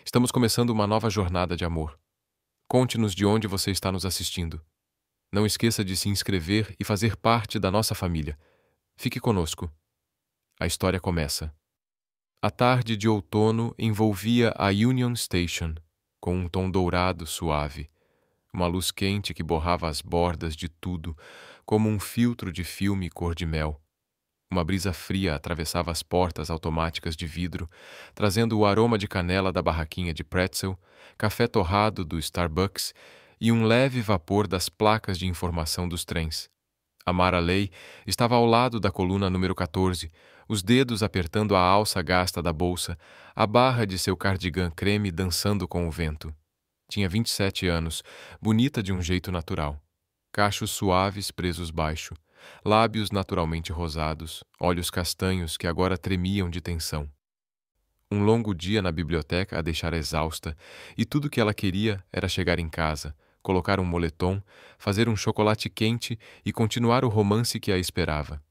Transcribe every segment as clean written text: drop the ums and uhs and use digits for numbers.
Estamos começando uma nova jornada de amor. Conte-nos de onde você está nos assistindo. Não esqueça de se inscrever e fazer parte da nossa família. Fique conosco. A história começa. A tarde de outono envolvia a Union Station, com um tom dourado suave, uma luz quente que borrava as bordas de tudo, como um filtro de filme cor de mel. Uma brisa fria atravessava as portas automáticas de vidro, trazendo o aroma de canela da barraquinha de pretzel, café torrado do Starbucks e um leve vapor das placas de informação dos trens. Amara Leigh estava ao lado da coluna número 14, os dedos apertando a alça gasta da bolsa, a barra de seu cardigan creme dançando com o vento. Tinha 27 anos, bonita de um jeito natural. Cachos suaves presos baixo, lábios naturalmente rosados, olhos castanhos que agora tremiam de tensão. Um longo dia na biblioteca a deixara exausta, e tudo que ela queria era chegar em casa, colocar um moletom, fazer um chocolate quente e continuar o romance que a esperava.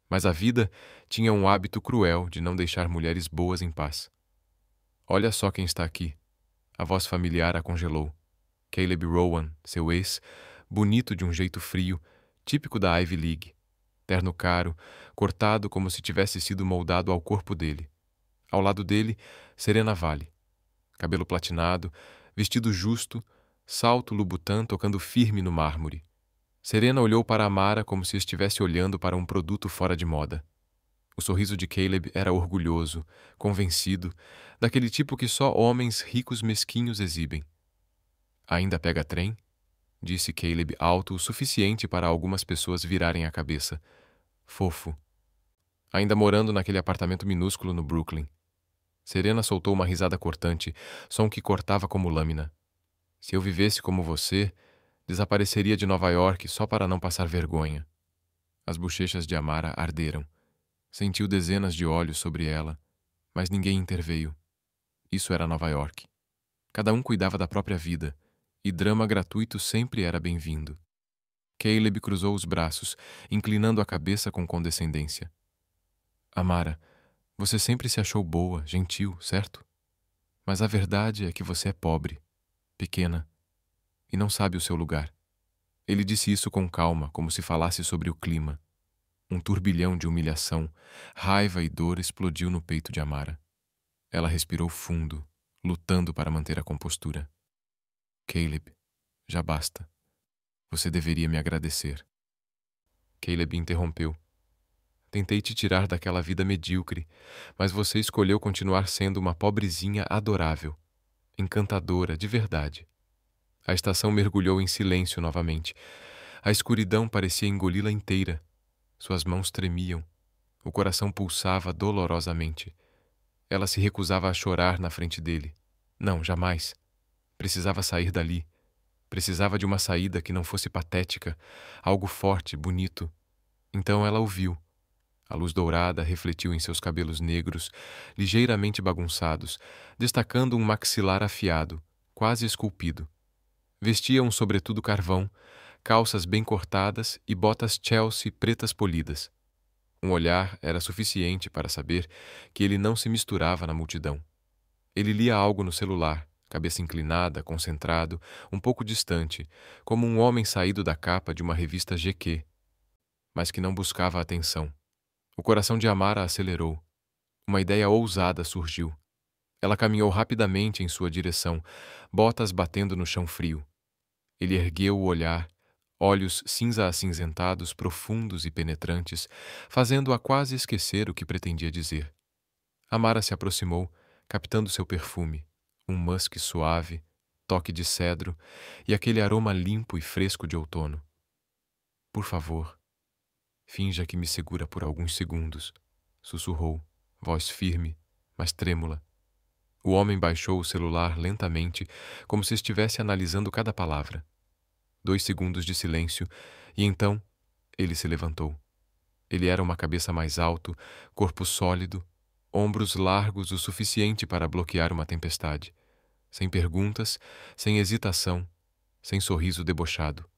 Mas a vida tinha um hábito cruel de não deixar mulheres boas em paz. Olha só quem está aqui. A voz familiar a congelou. Caleb Rowan, seu ex, bonito de um jeito frio, típico da Ivy League. Terno caro, cortado como se tivesse sido moldado ao corpo dele. Ao lado dele, Serena Valley. Cabelo platinado, vestido justo, salto Louboutin tocando firme no mármore. Serena olhou para Amara como se estivesse olhando para um produto fora de moda. O sorriso de Caleb era orgulhoso, convencido, daquele tipo que só homens ricos mesquinhos exibem. Ainda pega trem? Disse Caleb alto o suficiente para algumas pessoas virarem a cabeça. Fofo. Ainda morando naquele apartamento minúsculo no Brooklyn. Serena soltou uma risada cortante, som que cortava como lâmina. Se eu vivesse como você, desapareceria de Nova York só para não passar vergonha. As bochechas de Amara arderam. Sentiu dezenas de olhos sobre ela, mas ninguém interveio. Isso era Nova York. Cada um cuidava da própria vida, e drama gratuito sempre era bem-vindo. Caleb cruzou os braços, inclinando a cabeça com condescendência. Amara, você sempre se achou boa, gentil, certo? Mas a verdade é que você é pobre, pequena, e não sabe o seu lugar. Ele disse isso com calma, como se falasse sobre o clima. Um turbilhão de humilhação, raiva e dor explodiu no peito de Amara. Ela respirou fundo, lutando para manter a compostura. Caleb, já basta. Você deveria me agradecer. Caleb interrompeu. Tentei te tirar daquela vida medíocre, mas você escolheu continuar sendo uma pobrezinha adorável, encantadora de verdade. A estação mergulhou em silêncio novamente. A escuridão parecia engoli-la inteira. Suas mãos tremiam. O coração pulsava dolorosamente. Ela se recusava a chorar na frente dele. Não, jamais. Precisava sair dali. Precisava de uma saída que não fosse patética, algo forte, bonito. Então ela o viu. A luz dourada refletiu em seus cabelos negros, ligeiramente bagunçados, destacando um maxilar afiado, quase esculpido. Vestia um sobretudo carvão, calças bem cortadas e botas Chelsea pretas polidas. Um olhar era suficiente para saber que ele não se misturava na multidão. Ele lia algo no celular, cabeça inclinada, concentrado, um pouco distante, como um homem saído da capa de uma revista GQ, mas que não buscava atenção. O coração de Amara acelerou. Uma ideia ousada surgiu. Ela caminhou rapidamente em sua direção, botas batendo no chão frio. Ele ergueu o olhar, olhos cinza-acinzentados, profundos e penetrantes, fazendo-a quase esquecer o que pretendia dizer. Amara se aproximou, captando seu perfume, um musk suave, toque de cedro e aquele aroma limpo e fresco de outono. Por favor, finja que me segura por alguns segundos, sussurrou, voz firme, mas trêmula. O homem baixou o celular lentamente, como se estivesse analisando cada palavra. 2 segundos de silêncio, e então ele se levantou. Ele era uma cabeça mais alto, corpo sólido, ombros largos o suficiente para bloquear uma tempestade. Sem perguntas, sem hesitação, sem sorriso debochado.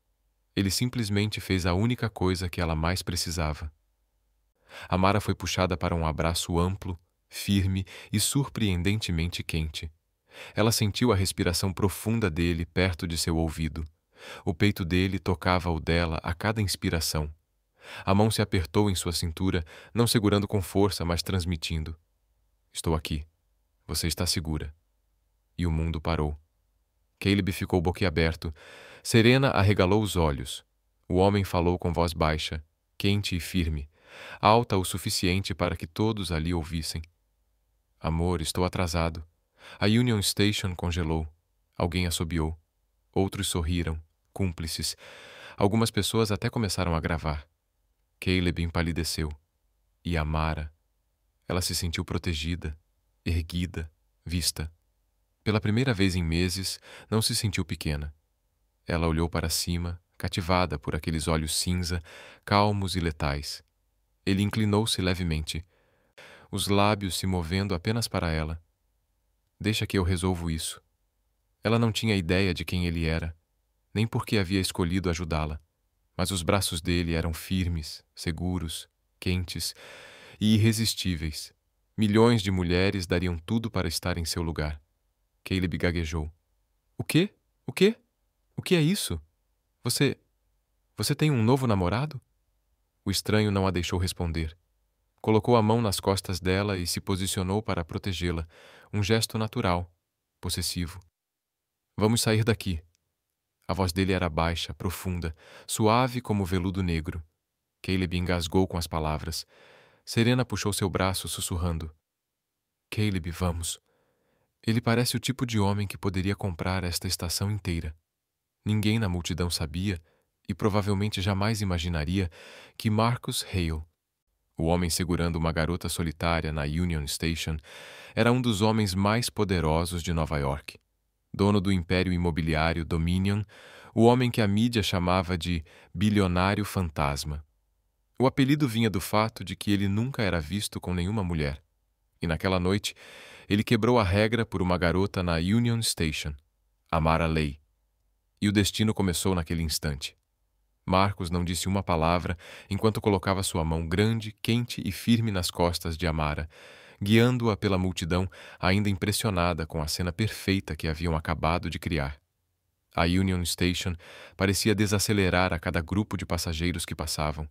Ele simplesmente fez a única coisa que ela mais precisava. Amara foi puxada para um abraço amplo, firme e surpreendentemente quente. Ela sentiu a respiração profunda dele perto de seu ouvido. O peito dele tocava o dela a cada inspiração. A mão se apertou em sua cintura, não segurando com força, mas transmitindo: "Estou aqui. Você está segura." E o mundo parou. Caleb ficou boquiaberto. Serena arregalou os olhos. O homem falou com voz baixa, quente e firme, alta o suficiente para que todos ali ouvissem. "Amor, estou atrasado." A Union Station congelou. Alguém assobiou. Outros sorriram, cúmplices. Algumas pessoas até começaram a gravar. Caleb empalideceu. E Amara? Ela se sentiu protegida, erguida, vista. Pela primeira vez em meses, não se sentiu pequena. Ela olhou para cima, cativada por aqueles olhos cinza, calmos e letais. Ele inclinou-se levemente, os lábios se movendo apenas para ela. "Deixa que eu resolvo isso." Ela não tinha ideia de quem ele era, nem por que havia escolhido ajudá-la, mas os braços dele eram firmes, seguros, quentes e irresistíveis. Milhões de mulheres dariam tudo para estar em seu lugar. Caleb gaguejou. "O quê? O quê? O que é isso? Você tem um novo namorado?" O estranho não a deixou responder. Colocou a mão nas costas dela e se posicionou para protegê-la, um gesto natural, possessivo. "Vamos sair daqui." A voz dele era baixa, profunda, suave como veludo negro. Caleb engasgou com as palavras. Serena puxou seu braço, sussurrando: "Caleb, vamos." Ele parece o tipo de homem que poderia comprar esta estação inteira. Ninguém na multidão sabia, e provavelmente jamais imaginaria, que Marcus Hale, o homem segurando uma garota solitária na Union Station, era um dos homens mais poderosos de Nova York. Dono do império imobiliário Dominion, o homem que a mídia chamava de bilionário fantasma. O apelido vinha do fato de que ele nunca era visto com nenhuma mulher. E naquela noite, ele quebrou a regra por uma garota na Union Station, Amara Leigh. E o destino começou naquele instante. Marcus não disse uma palavra enquanto colocava sua mão grande, quente e firme nas costas de Amara, guiando-a pela multidão ainda impressionada com a cena perfeita que haviam acabado de criar. A Union Station parecia desacelerar a cada grupo de passageiros que passavam.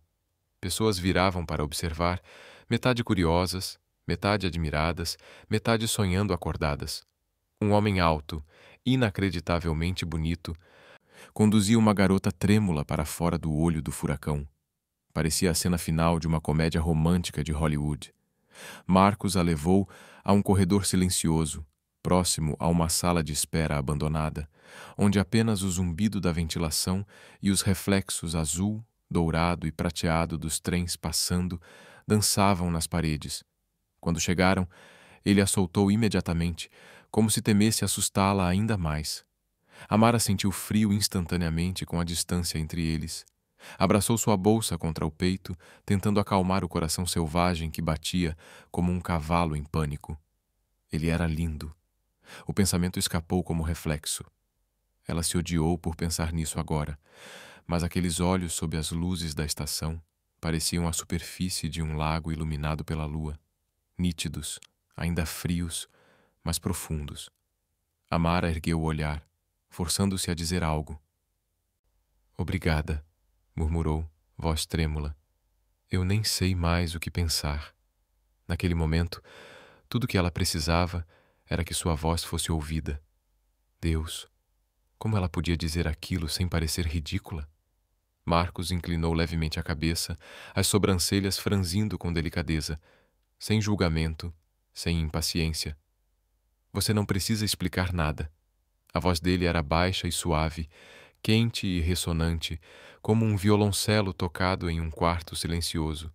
Pessoas viravam para observar, metade curiosas, metade admiradas, metade sonhando acordadas. Um homem alto, inacreditavelmente bonito, conduzia uma garota trêmula para fora do olho do furacão. Parecia a cena final de uma comédia romântica de Hollywood. Marcus a levou a um corredor silencioso, próximo a uma sala de espera abandonada, onde apenas o zumbido da ventilação e os reflexos azul, dourado e prateado dos trens passando dançavam nas paredes. Quando chegaram, ele a soltou imediatamente, como se temesse assustá-la ainda mais. Amara sentiu frio instantaneamente com a distância entre eles. Abraçou sua bolsa contra o peito, tentando acalmar o coração selvagem que batia como um cavalo em pânico. Ele era lindo. O pensamento escapou como reflexo. Ela se odiou por pensar nisso agora, mas aqueles olhos sob as luzes da estação pareciam a superfície de um lago iluminado pela lua, nítidos, ainda frios, mas profundos. Amara ergueu o olhar, forçando-se a dizer algo. "Obrigada", murmurou, voz trêmula. "Eu nem sei mais o que pensar." Naquele momento, tudo o que ela precisava era que sua voz fosse ouvida. Deus, como ela podia dizer aquilo sem parecer ridícula? Marcus inclinou levemente a cabeça, as sobrancelhas franzindo com delicadeza, sem julgamento, sem impaciência. "Você não precisa explicar nada." A voz dele era baixa e suave, quente e ressonante, como um violoncelo tocado em um quarto silencioso.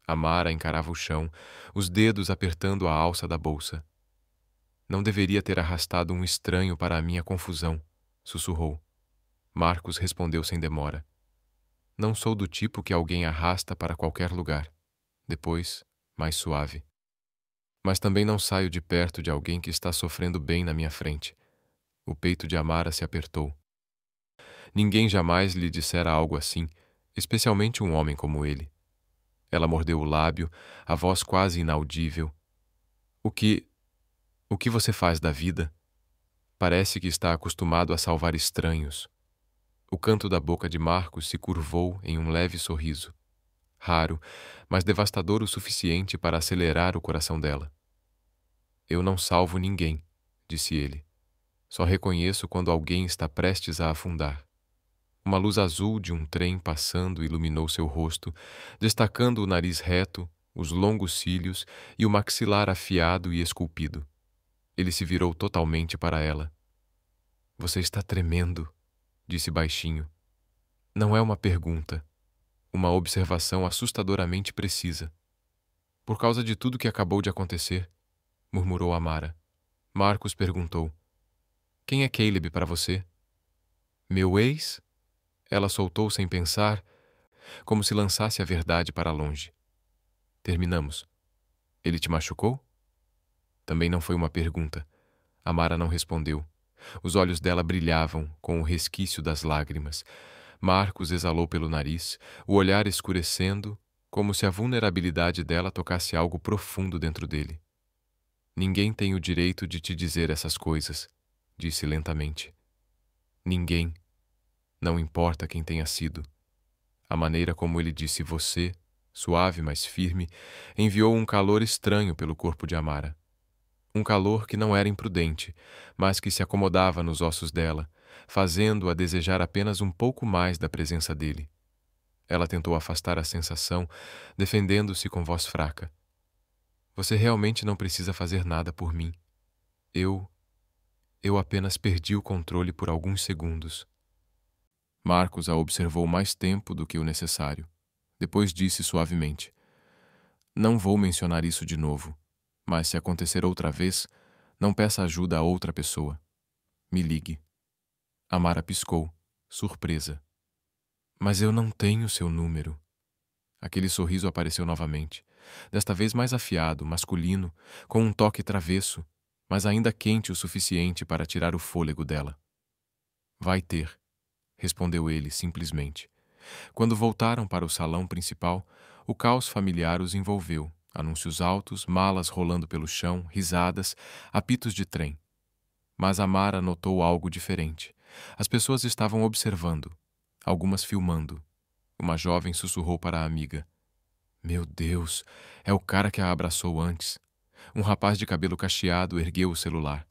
Amara encarava o chão, os dedos apertando a alça da bolsa. "Não deveria ter arrastado um estranho para a minha confusão", sussurrou. Marcus respondeu sem demora. "Não sou do tipo que alguém arrasta para qualquer lugar." Depois, mais suave. "Mas também não saio de perto de alguém que está sofrendo bem na minha frente." O peito de Amara se apertou. Ninguém jamais lhe dissera algo assim, especialmente um homem como ele. Ela mordeu o lábio, a voz quase inaudível. O que você faz da vida?" parece que está acostumado a salvar estranhos. O canto da boca de Marcos se curvou em um leve sorriso, raro, mas devastador o suficiente para acelerar o coração dela. Eu não salvo ninguém, disse ele. Só reconheço quando alguém está prestes a afundar. Uma luz azul de um trem passando iluminou seu rosto, destacando o nariz reto, os longos cílios e o maxilar afiado e esculpido. Ele se virou totalmente para ela. Você está tremendo, disse baixinho. Não é uma pergunta, uma observação assustadoramente precisa. Por causa de tudo que acabou de acontecer, murmurou Amara. Marcos perguntou. Quem é Caleb para você? Meu ex? Ela soltou sem pensar, como se lançasse a verdade para longe. Terminamos. Ele te machucou? Também não foi uma pergunta. Amara não respondeu. Os olhos dela brilhavam com o resquício das lágrimas. Marcos exalou pelo nariz, o olhar escurecendo, como se a vulnerabilidade dela tocasse algo profundo dentro dele. Ninguém tem o direito de te dizer essas coisas, disse lentamente. Ninguém. Não importa quem tenha sido. A maneira como ele disse você, suave, mas firme, enviou um calor estranho pelo corpo de Amara. Um calor que não era imprudente, mas que se acomodava nos ossos dela, fazendo-a desejar apenas um pouco mais da presença dele. Ela tentou afastar a sensação, defendendo-se com voz fraca. Você realmente não precisa fazer nada por mim. Eu apenas perdi o controle por alguns segundos. Marcos a observou mais tempo do que o necessário. Depois disse suavemente. Não vou mencionar isso de novo, mas se acontecer outra vez, não peça ajuda a outra pessoa. Me ligue. Amara piscou, surpresa. Mas eu não tenho seu número. Aquele sorriso apareceu novamente, desta vez mais afiado, masculino, com um toque travesso, mas ainda quente o suficiente para tirar o fôlego dela. Vai ter, respondeu ele simplesmente. Quando voltaram para o salão principal, o caos familiar os envolveu. Anúncios altos, malas rolando pelo chão, risadas, apitos de trem. Mas Amara notou algo diferente. As pessoas estavam observando, algumas filmando. Uma jovem sussurrou para a amiga. Meu Deus, é o cara que a abraçou antes. Um rapaz de cabelo cacheado ergueu o celular.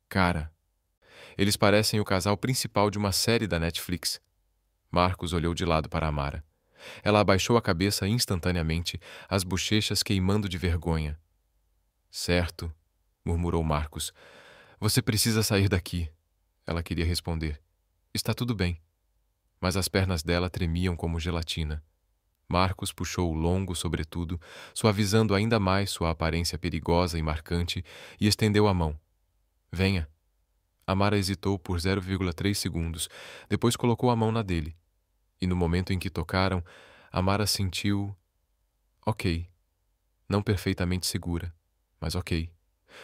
Cara, eles parecem o casal principal de uma série da Netflix. Marcos olhou de lado para Amara. Ela abaixou a cabeça instantaneamente, as bochechas queimando de vergonha. Certo, murmurou Marcos. Você precisa sair daqui. Ela queria responder. Está tudo bem. Mas as pernas dela tremiam como gelatina. Marcos puxou o longo sobretudo, suavizando ainda mais sua aparência perigosa e marcante, e estendeu a mão. Venha. Amara hesitou por 0,3 segundos, depois colocou a mão na dele. E no momento em que tocaram, Amara sentiu... Ok. Não perfeitamente segura, mas ok.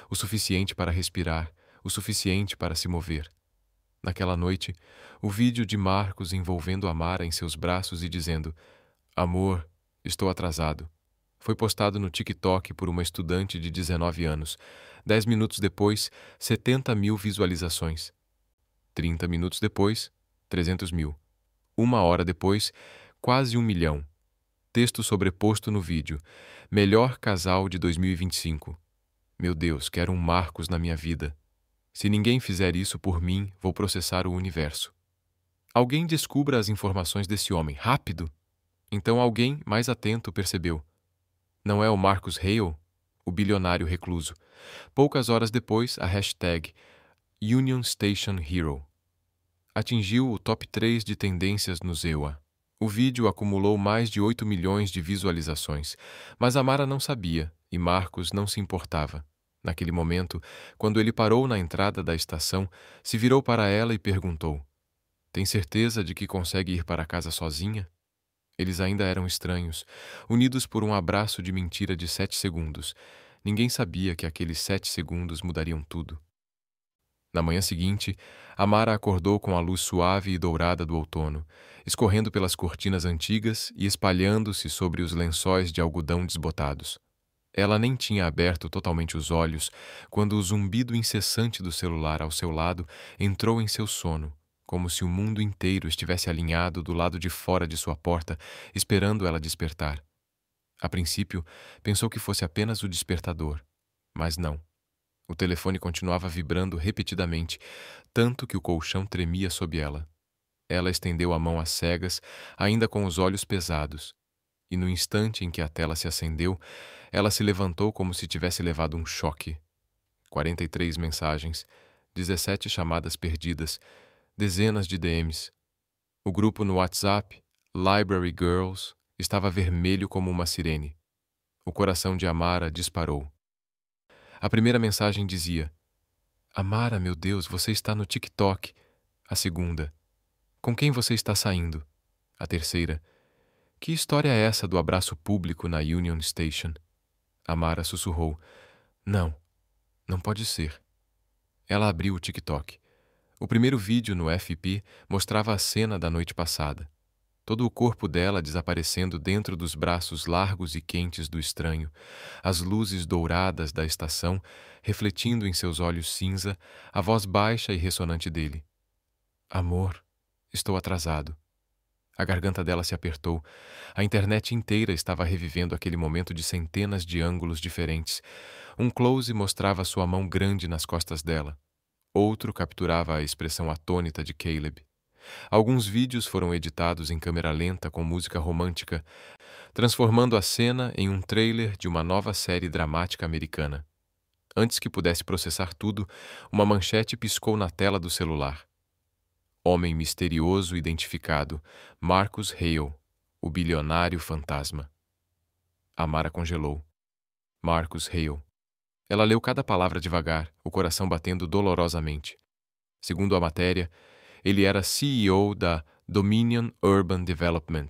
O suficiente para respirar, o suficiente para se mover. Naquela noite, o vídeo de Marcos envolvendo Amara em seus braços e dizendo Amor, estou atrasado. Foi postado no TikTok por uma estudante de 19 anos. 10 minutos depois, 70 mil visualizações. 30 minutos depois, 300 mil. 1 hora depois, quase 1 milhão. Texto sobreposto no vídeo. Melhor casal de 2025. Meu Deus, quero um Marcos na minha vida. Se ninguém fizer isso por mim, vou processar o universo. Alguém descubra as informações desse homem, rápido! Então alguém, mais atento, percebeu. Não é o Marcus Hale, o bilionário recluso. Poucas horas depois, a hashtag Union Station Hero atingiu o top 3 de tendências no ZEWA. O vídeo acumulou mais de 8 milhões de visualizações, mas Amara não sabia e Marcos não se importava. Naquele momento, quando ele parou na entrada da estação, se virou para ela e perguntou: Tem certeza de que consegue ir para casa sozinha? Eles ainda eram estranhos, unidos por um abraço de mentira de 7 segundos. Ninguém sabia que aqueles 7 segundos mudariam tudo. Na manhã seguinte, Amara acordou com a luz suave e dourada do outono, escorrendo pelas cortinas antigas e espalhando-se sobre os lençóis de algodão desbotados. Ela nem tinha aberto totalmente os olhos quando o zumbido incessante do celular ao seu lado entrou em seu sono, como se o mundo inteiro estivesse alinhado do lado de fora de sua porta, esperando ela despertar. A princípio, pensou que fosse apenas o despertador, mas não. O telefone continuava vibrando repetidamente, tanto que o colchão tremia sob ela. Ela estendeu a mão às cegas, ainda com os olhos pesados, e no instante em que a tela se acendeu, ela se levantou como se tivesse levado um choque. 43 mensagens, 17 chamadas perdidas, dezenas de DMs. O grupo no WhatsApp, Library Girls, estava vermelho como uma sirene. O coração de Amara disparou. A primeira mensagem dizia: Amara, meu Deus, você está no TikTok. A segunda: com quem você está saindo? A terceira: que história é essa do abraço público na Union Station? Amara sussurrou: não, não pode ser. Ela abriu o TikTok. O primeiro vídeo no FP mostrava a cena da noite passada. Todo o corpo dela desaparecendo dentro dos braços largos e quentes do estranho, as luzes douradas da estação refletindo em seus olhos cinza a voz baixa e ressonante dele. Amor, estou atrasado. A garganta dela se apertou. A internet inteira estava revivendo aquele momento de centenas de ângulos diferentes. Um close mostrava sua mão grande nas costas dela. Outro capturava a expressão atônita de Caleb. Alguns vídeos foram editados em câmera lenta com música romântica, transformando a cena em um trailer de uma nova série dramática americana. Antes que pudesse processar tudo, uma manchete piscou na tela do celular. Homem misterioso identificado, Marcus Hale, o bilionário fantasma. Amara congelou. Marcus Hale. Ela leu cada palavra devagar, o coração batendo dolorosamente. Segundo a matéria, ele era CEO da Dominion Urban Development,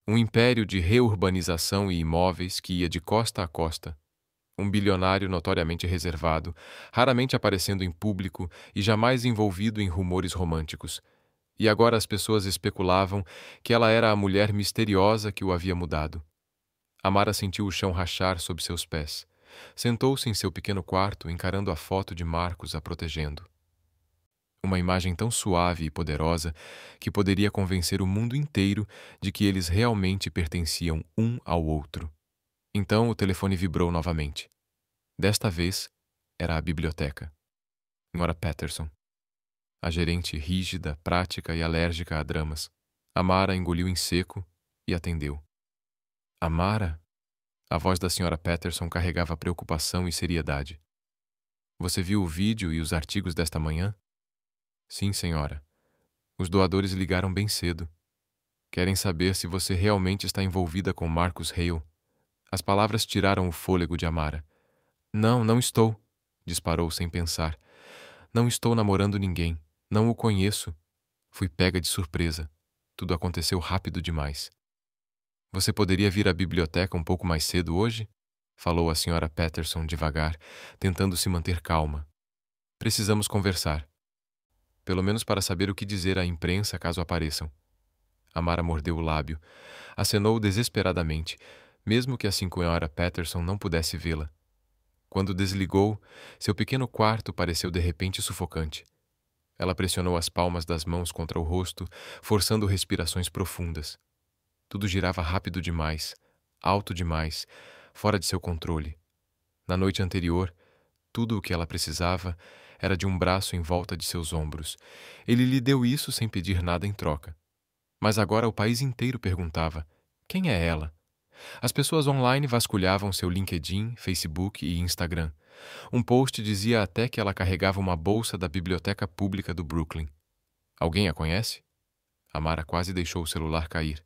um império de reurbanização e imóveis que ia de costa a costa. Um bilionário notoriamente reservado, raramente aparecendo em público e jamais envolvido em rumores românticos. E agora as pessoas especulavam que ela era a mulher misteriosa que o havia mudado. Amara sentiu o chão rachar sob seus pés. Sentou-se em seu pequeno quarto, encarando a foto de Marcos a protegendo. Uma imagem tão suave e poderosa que poderia convencer o mundo inteiro de que eles realmente pertenciam um ao outro. Então o telefone vibrou novamente. Desta vez, era a biblioteca. Senhora Patterson. A gerente rígida, prática e alérgica a dramas. Amara engoliu em seco e atendeu. Amara? A voz da senhora Patterson carregava preocupação e seriedade. Você viu o vídeo e os artigos desta manhã? Sim, senhora. Os doadores ligaram bem cedo. Querem saber se você realmente está envolvida com Marcus Hale. As palavras tiraram o fôlego de Amara. Não, não estou, disparou sem pensar. Não estou namorando ninguém. Não o conheço. Fui pega de surpresa. Tudo aconteceu rápido demais. Você poderia vir à biblioteca um pouco mais cedo hoje? Falou a senhora Patterson devagar, tentando se manter calma. Precisamos conversar. Pelo menos para saber o que dizer à imprensa caso apareçam. Amara mordeu o lábio. Acenou desesperadamente, mesmo que a senhora Patterson não pudesse vê-la. Quando desligou, seu pequeno quarto pareceu de repente sufocante. Ela pressionou as palmas das mãos contra o rosto, forçando respirações profundas. Tudo girava rápido demais, alto demais, fora de seu controle. Na noite anterior, tudo o que ela precisava era de um braço em volta de seus ombros. Ele lhe deu isso sem pedir nada em troca. Mas agora o país inteiro perguntava: quem é ela? As pessoas online vasculhavam seu LinkedIn, Facebook e Instagram. Um post dizia até que ela carregava uma bolsa da biblioteca pública do Brooklyn. Alguém a conhece? Amara quase deixou o celular cair.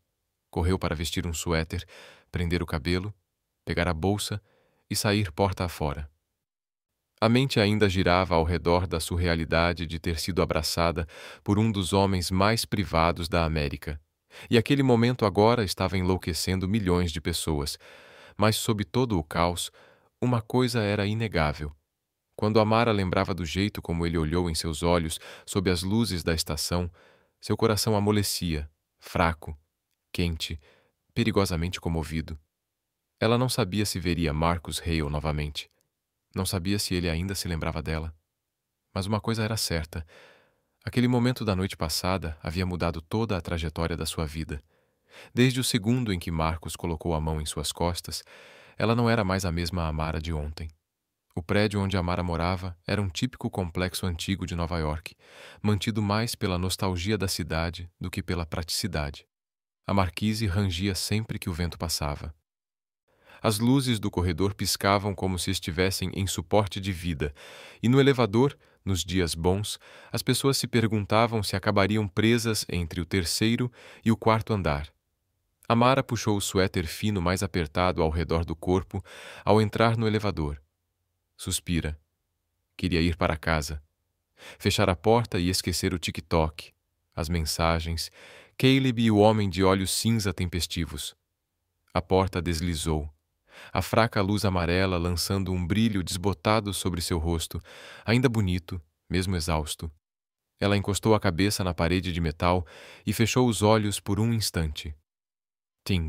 Correu para vestir um suéter, prender o cabelo, pegar a bolsa e sair porta afora. A mente ainda girava ao redor da surrealidade de ter sido abraçada por um dos homens mais privados da América. E aquele momento agora estava enlouquecendo milhões de pessoas. Mas, sob todo o caos, uma coisa era inegável. Quando Amara lembrava do jeito como ele olhou em seus olhos sob as luzes da estação, seu coração amolecia, fraco, quente, perigosamente comovido. Ela não sabia se veria Marcus Hale novamente. Não sabia se ele ainda se lembrava dela. Mas uma coisa era certa. Aquele momento da noite passada havia mudado toda a trajetória da sua vida. Desde o segundo em que Marcus colocou a mão em suas costas, ela não era mais a mesma Amara de ontem. O prédio onde Amara morava era um típico complexo antigo de Nova York, mantido mais pela nostalgia da cidade do que pela praticidade. A marquise rangia sempre que o vento passava. As luzes do corredor piscavam como se estivessem em suporte de vida, e no elevador, nos dias bons, as pessoas se perguntavam se acabariam presas entre o terceiro e o quarto andar. Amara puxou o suéter fino mais apertado ao redor do corpo ao entrar no elevador. Suspira. Queria ir para casa. Fechar a porta e esquecer o TikTok, as mensagens, Caleb e o homem de olhos cinza tempestivos. A porta deslizou. A fraca luz amarela lançando um brilho desbotado sobre seu rosto, ainda bonito, mesmo exausto. Ela encostou a cabeça na parede de metal e fechou os olhos por um instante. Ting.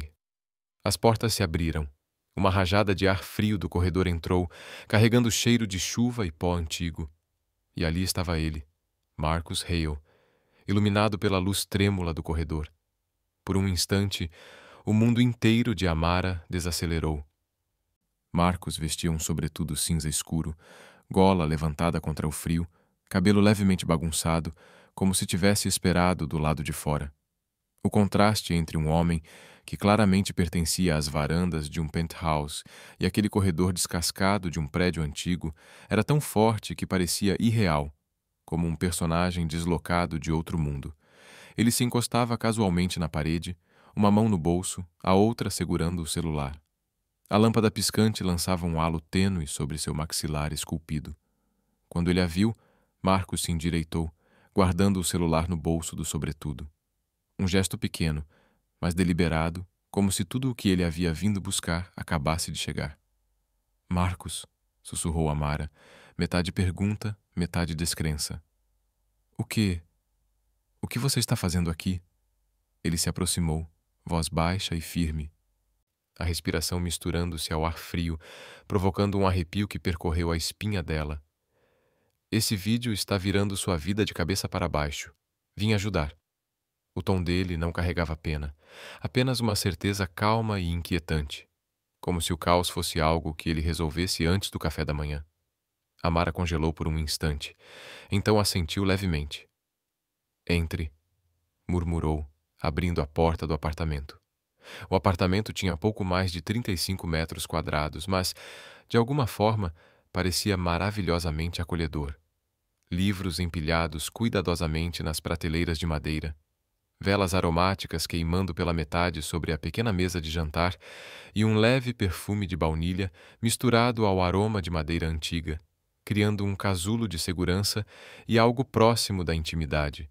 As portas se abriram. Uma rajada de ar frio do corredor entrou, carregando cheiro de chuva e pó antigo. E ali estava ele, Marcus Hale, iluminado pela luz trêmula do corredor. Por um instante, o mundo inteiro de Amara desacelerou. Marcus vestia um sobretudo cinza escuro, gola levantada contra o frio, cabelo levemente bagunçado, como se tivesse esperado do lado de fora. O contraste entre um homem que claramente pertencia às varandas de um penthouse e aquele corredor descascado de um prédio antigo era tão forte que parecia irreal, como um personagem deslocado de outro mundo. Ele se encostava casualmente na parede, uma mão no bolso, a outra segurando o celular. A lâmpada piscante lançava um halo tênue sobre seu maxilar esculpido. Quando ele a viu, Marcus se endireitou, guardando o celular no bolso do sobretudo. Um gesto pequeno, mas deliberado, como se tudo o que ele havia vindo buscar acabasse de chegar. Marcus, sussurrou Amara, metade pergunta, metade descrença. O que você está fazendo aqui? Ele se aproximou, voz baixa e firme. A respiração misturando-se ao ar frio, provocando um arrepio que percorreu a espinha dela. Esse vídeo está virando sua vida de cabeça para baixo. Vim ajudar. O tom dele não carregava pena, apenas uma certeza calma e inquietante, como se o caos fosse algo que ele resolvesse antes do café da manhã. Amara congelou por um instante, então assentiu levemente. Entre, murmurou, abrindo a porta do apartamento. O apartamento tinha pouco mais de 35 metros quadrados, mas, de alguma forma, parecia maravilhosamente acolhedor. Livros empilhados cuidadosamente nas prateleiras de madeira, velas aromáticas queimando pela metade sobre a pequena mesa de jantar e um leve perfume de baunilha misturado ao aroma de madeira antiga, criando um casulo de segurança e algo próximo da intimidade.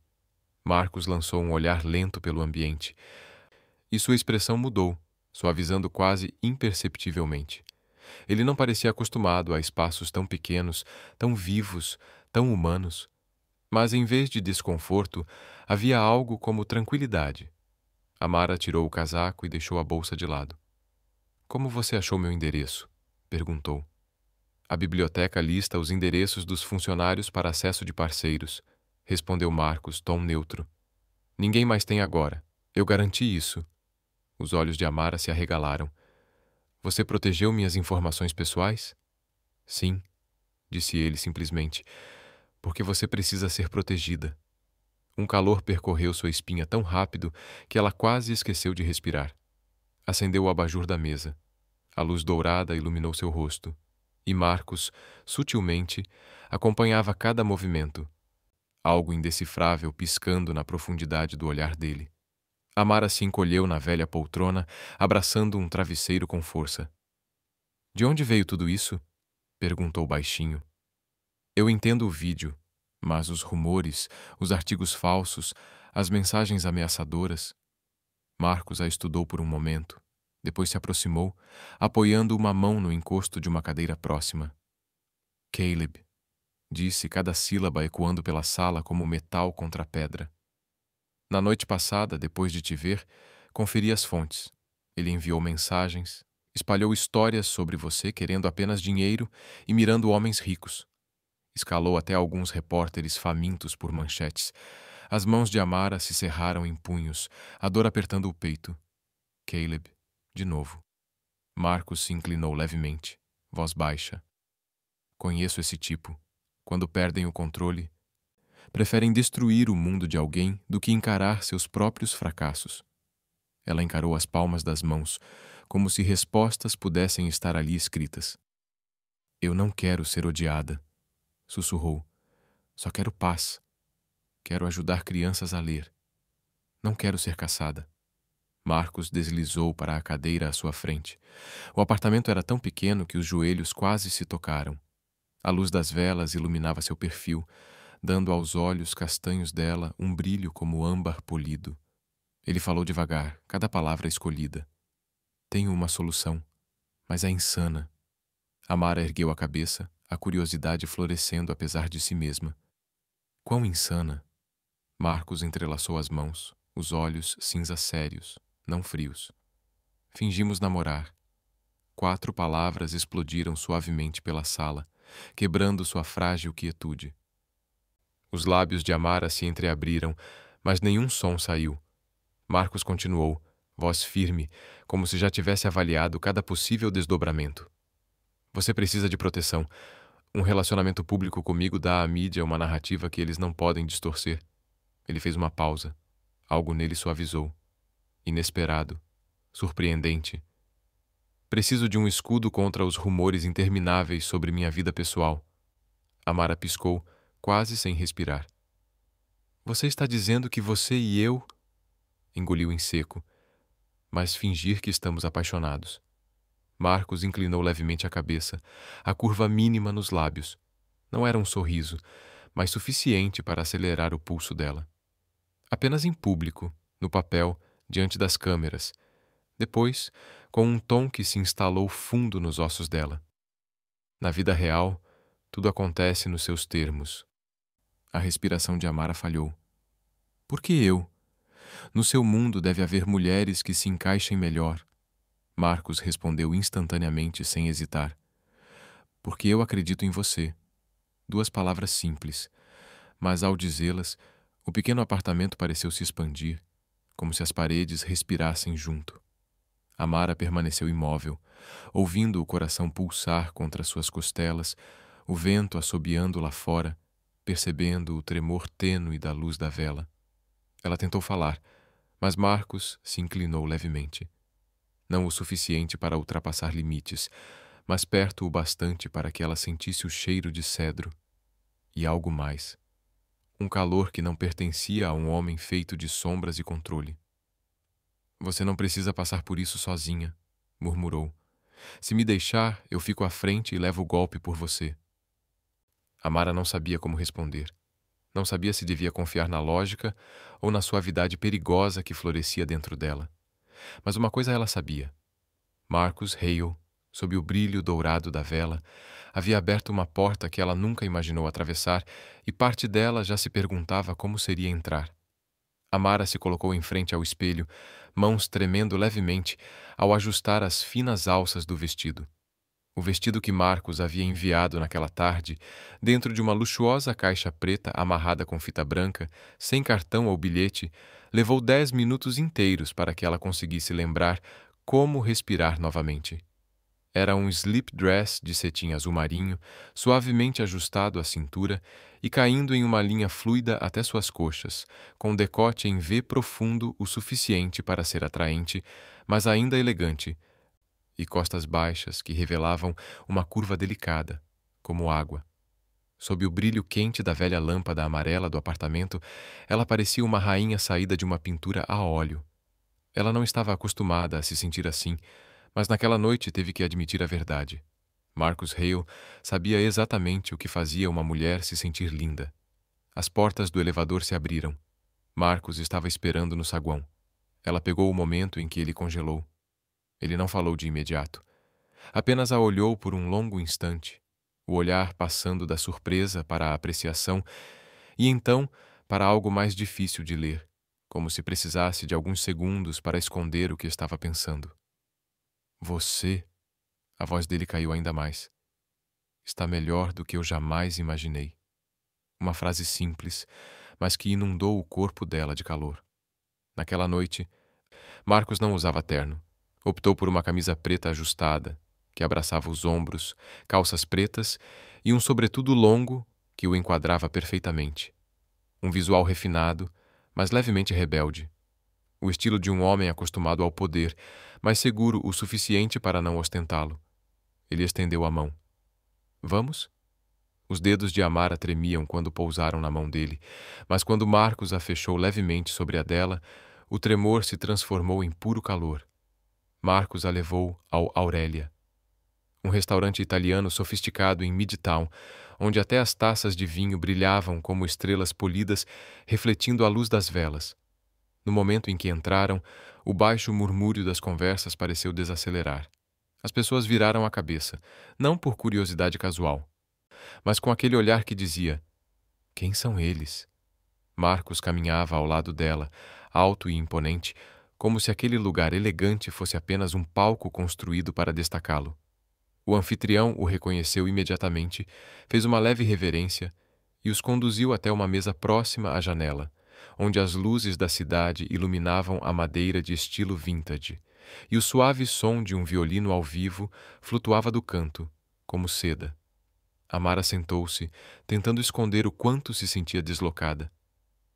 Marcus lançou um olhar lento pelo ambiente, e sua expressão mudou, suavizando quase imperceptivelmente. Ele não parecia acostumado a espaços tão pequenos, tão vivos, tão humanos. Mas em vez de desconforto, havia algo como tranquilidade. Amara tirou o casaco e deixou a bolsa de lado. Como você achou meu endereço? Perguntou. A biblioteca lista os endereços dos funcionários para acesso de parceiros, respondeu Marcus, tom neutro. Ninguém mais tem agora. Eu garanti isso. Os olhos de Amara se arregalaram. Você protegeu minhas informações pessoais? Sim, disse ele simplesmente, porque você precisa ser protegida. Um calor percorreu sua espinha tão rápido que ela quase esqueceu de respirar. Acendeu o abajur da mesa. A luz dourada iluminou seu rosto. E Marcus, sutilmente, acompanhava cada movimento. Algo indecifrável piscando na profundidade do olhar dele. Amara se encolheu na velha poltrona, abraçando um travesseiro com força. De onde veio tudo isso? Perguntou baixinho. Eu entendo o vídeo, mas os rumores, os artigos falsos, as mensagens ameaçadoras. Marcus a estudou por um momento, depois se aproximou, apoiando uma mão no encosto de uma cadeira próxima. Caleb, disse cada sílaba ecoando pela sala como metal contra a pedra. Na noite passada, depois de te ver, conferi as fontes. Ele enviou mensagens, Espalhou histórias sobre você querendo apenas dinheiro e mirando homens ricos. Escalou até alguns repórteres famintos por manchetes. As mãos de Amara se cerraram em punhos, a dor apertando o peito. Caleb, de novo. Marcos se inclinou levemente, voz baixa. Conheço esse tipo. Quando perdem o controle, preferem destruir o mundo de alguém do que encarar seus próprios fracassos. Ela encarou as palmas das mãos, como se respostas pudessem estar ali escritas. Eu não quero ser odiada, sussurrou. Só quero paz. Quero ajudar crianças a ler. Não quero ser caçada. Marcos deslizou para a cadeira à sua frente. O apartamento era tão pequeno que os joelhos quase se tocaram. A luz das velas iluminava seu perfil, dando aos olhos castanhos dela um brilho como âmbar polido. Ele falou devagar, cada palavra escolhida. Tenho uma solução, mas é insana. Amara ergueu a cabeça, a curiosidade florescendo apesar de si mesma. Quão insana! Marcos entrelaçou as mãos, os olhos cinza sérios, não frios. Fingimos namorar. 4 palavras explodiram suavemente pela sala, quebrando sua frágil quietude. Os lábios de Amara se entreabriram, mas nenhum som saiu. Marcos continuou, voz firme, como se já tivesse avaliado cada possível desdobramento. Você precisa de proteção. Um relacionamento público comigo dá à mídia uma narrativa que eles não podem distorcer. Ele fez uma pausa. Algo nele suavizou. Inesperado. Surpreendente. Preciso de um escudo contra os rumores intermináveis sobre minha vida pessoal. Amara piscou, quase sem respirar. Você está dizendo que você e eu... Engoliu em seco. Mas fingir que estamos apaixonados. Marcos inclinou levemente a cabeça, a curva mínima nos lábios. Não era um sorriso, mas suficiente para acelerar o pulso dela. Apenas em público, no papel, diante das câmeras. Depois, com um tom que se instalou fundo nos ossos dela. Na vida real, tudo acontece nos seus termos. A respiração de Amara falhou. Por que eu? No seu mundo deve haver mulheres que se encaixem melhor. Marcos respondeu instantaneamente, sem hesitar. Porque eu acredito em você. 2 palavras simples, mas ao dizê-las, o pequeno apartamento pareceu se expandir, como se as paredes respirassem junto. Amara permaneceu imóvel, ouvindo o coração pulsar contra suas costelas, o vento assobiando lá fora, percebendo o tremor tênue da luz da vela. Ela tentou falar, mas Marcos se inclinou levemente. Não o suficiente para ultrapassar limites, mas perto o bastante para que ela sentisse o cheiro de cedro. E algo mais. Um calor que não pertencia a um homem feito de sombras e controle. Você não precisa passar por isso sozinha, murmurou. Se me deixar, eu fico à frente e levo o golpe por você. Amara não sabia como responder. Não sabia se devia confiar na lógica ou na suavidade perigosa que florescia dentro dela. Mas uma coisa ela sabia. Marcos Hale, sob o brilho dourado da vela, havia aberto uma porta que ela nunca imaginou atravessar e parte dela já se perguntava como seria entrar. Amara se colocou em frente ao espelho, mãos tremendo levemente ao ajustar as finas alças do vestido. O vestido que Marcos havia enviado naquela tarde, dentro de uma luxuosa caixa preta amarrada com fita branca, sem cartão ou bilhete, levou 10 minutos inteiros para que ela conseguisse lembrar como respirar novamente. Era um slip dress de cetim azul marinho, suavemente ajustado à cintura e caindo em uma linha fluida até suas coxas, com decote em V profundo o suficiente para ser atraente, mas ainda elegante, e costas baixas que revelavam uma curva delicada, como água. Sob o brilho quente da velha lâmpada amarela do apartamento, ela parecia uma rainha saída de uma pintura a óleo. Ela não estava acostumada a se sentir assim, mas naquela noite teve que admitir a verdade. Marcos Hale sabia exatamente o que fazia uma mulher se sentir linda. As portas do elevador se abriram. Marcos estava esperando no saguão. Ela pegou o momento em que ele congelou. Ele não falou de imediato. Apenas a olhou por um longo instante, o olhar passando da surpresa para a apreciação e então para algo mais difícil de ler, como se precisasse de alguns segundos para esconder o que estava pensando. Você. A voz dele caiu ainda mais. Está melhor do que eu jamais imaginei. Uma frase simples, mas que inundou o corpo dela de calor. Naquela noite, Marcos não usava terno. Optou por uma camisa preta ajustada, que abraçava os ombros, calças pretas e um sobretudo longo que o enquadrava perfeitamente. Um visual refinado, mas levemente rebelde. O estilo de um homem acostumado ao poder, mas seguro o suficiente para não ostentá-lo. Ele estendeu a mão. Vamos? Os dedos de Amara tremiam quando pousaram na mão dele, mas quando Marcos a fechou levemente sobre a dela, o tremor se transformou em puro calor. Marcos a levou ao Aurélia, um restaurante italiano sofisticado em Midtown, onde até as taças de vinho brilhavam como estrelas polidas, refletindo a luz das velas. No momento em que entraram, o baixo murmúrio das conversas pareceu desacelerar. As pessoas viraram a cabeça, não por curiosidade casual, mas com aquele olhar que dizia: quem são eles? Marcos caminhava ao lado dela, alto e imponente, como se aquele lugar elegante fosse apenas um palco construído para destacá-lo. O anfitrião o reconheceu imediatamente, fez uma leve reverência e os conduziu até uma mesa próxima à janela, onde as luzes da cidade iluminavam a madeira de estilo vintage, e o suave som de um violino ao vivo flutuava do canto, como seda. Amara sentou-se, tentando esconder o quanto se sentia deslocada.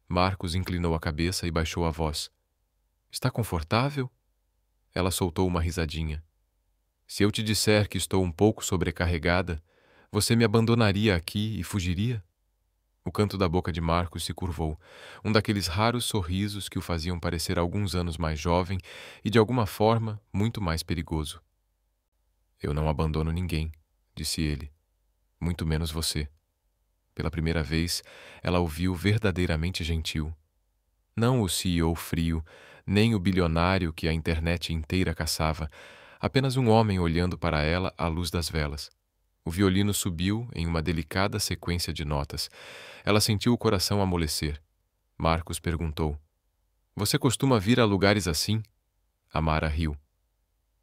Marcos inclinou a cabeça e baixou a voz. Está confortável? Ela soltou uma risadinha. Se eu te disser que estou um pouco sobrecarregada, você me abandonaria aqui e fugiria? O canto da boca de Marcos se curvou, um daqueles raros sorrisos que o faziam parecer alguns anos mais jovem e, de alguma forma, muito mais perigoso. Eu não abandono ninguém, disse ele. Muito menos você. Pela primeira vez, ela o viu verdadeiramente gentil. Não o CEO frio, nem o bilionário que a internet inteira caçava, apenas um homem olhando para ela à luz das velas. O violino subiu em uma delicada sequência de notas. Ela sentiu o coração amolecer. Marcos perguntou: Você costuma vir a lugares assim? Amara riu.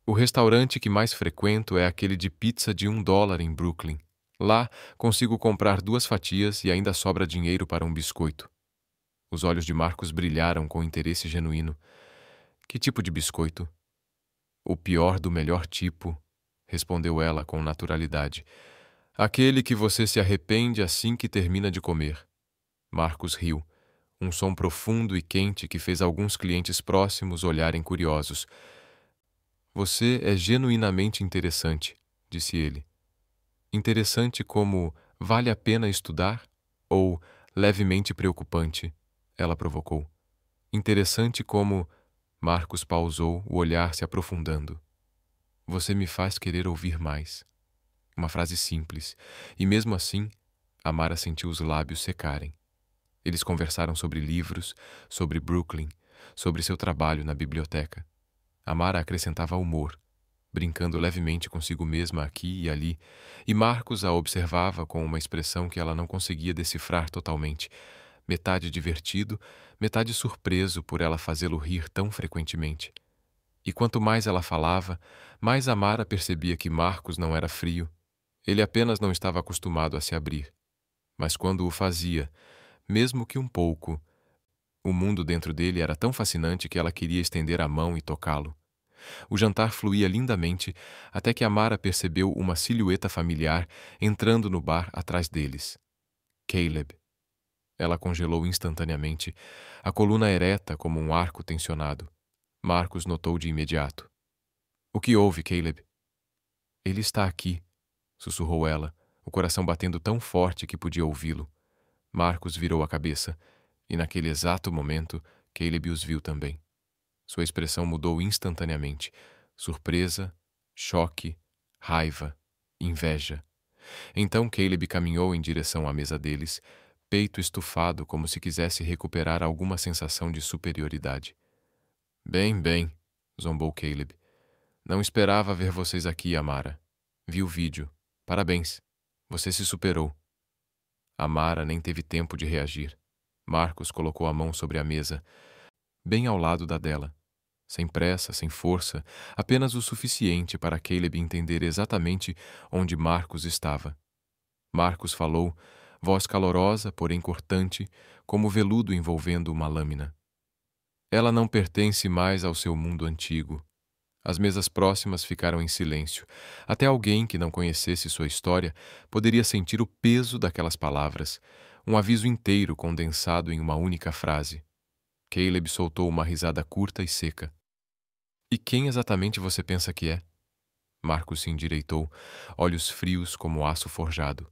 O restaurante que mais frequento é aquele de pizza de $1 em Brooklyn. Lá, consigo comprar 2 fatias e ainda sobra dinheiro para um biscoito. Os olhos de Marcos brilharam com interesse genuíno. Que tipo de biscoito? O pior do melhor tipo, respondeu ela com naturalidade. Aquele que você se arrepende assim que termina de comer. Marcos riu, um som profundo e quente que fez alguns clientes próximos olharem curiosos. Você é genuinamente interessante, disse ele. Interessante como vale a pena estudar? Ou levemente preocupante? Ela provocou. Interessante como... Marcos pausou, o olhar se aprofundando. Você me faz querer ouvir mais. Uma frase simples, e mesmo assim, Amara sentiu os lábios secarem. Eles conversaram sobre livros, sobre Brooklyn, sobre seu trabalho na biblioteca. Amara acrescentava humor, brincando levemente consigo mesma aqui e ali, e Marcos a observava com uma expressão que ela não conseguia decifrar totalmente, metade divertido, metade surpreso por ela fazê-lo rir tão frequentemente. E quanto mais ela falava, mais Amara percebia que Marcos não era frio. Ele apenas não estava acostumado a se abrir. Mas quando o fazia, mesmo que um pouco, o mundo dentro dele era tão fascinante que ela queria estender a mão e tocá-lo. O jantar fluía lindamente até que Amara percebeu uma silhueta familiar entrando no bar atrás deles. Caleb. Ela congelou instantaneamente, a coluna ereta como um arco tensionado. Marcos notou de imediato. O que houve, Caleb? Ele está aqui, sussurrou ela, o coração batendo tão forte que podia ouvi-lo. Marcos virou a cabeça, e naquele exato momento, Caleb os viu também. Sua expressão mudou instantaneamente. Surpresa, choque, raiva, inveja. Então Caleb caminhou em direção à mesa deles, peito estufado como se quisesse recuperar alguma sensação de superioridade. Bem, zombou Caleb. Não esperava ver vocês aqui, Amara. Vi o vídeo. Parabéns. Você se superou. Amara nem teve tempo de reagir. Marcos colocou a mão sobre a mesa, bem ao lado da dela. sem pressa, sem força, apenas o suficiente para Caleb entender exatamente onde Marcos estava. Marcos falou, voz calorosa, porém cortante, como veludo envolvendo uma lâmina. Ela não pertence mais ao seu mundo antigo. As mesas próximas ficaram em silêncio. Até alguém que não conhecesse sua história poderia sentir o peso daquelas palavras, um aviso inteiro condensado em uma única frase. Caleb soltou uma risada curta e seca. E quem exatamente você pensa que é? Marcos se endireitou, olhos frios como aço forjado.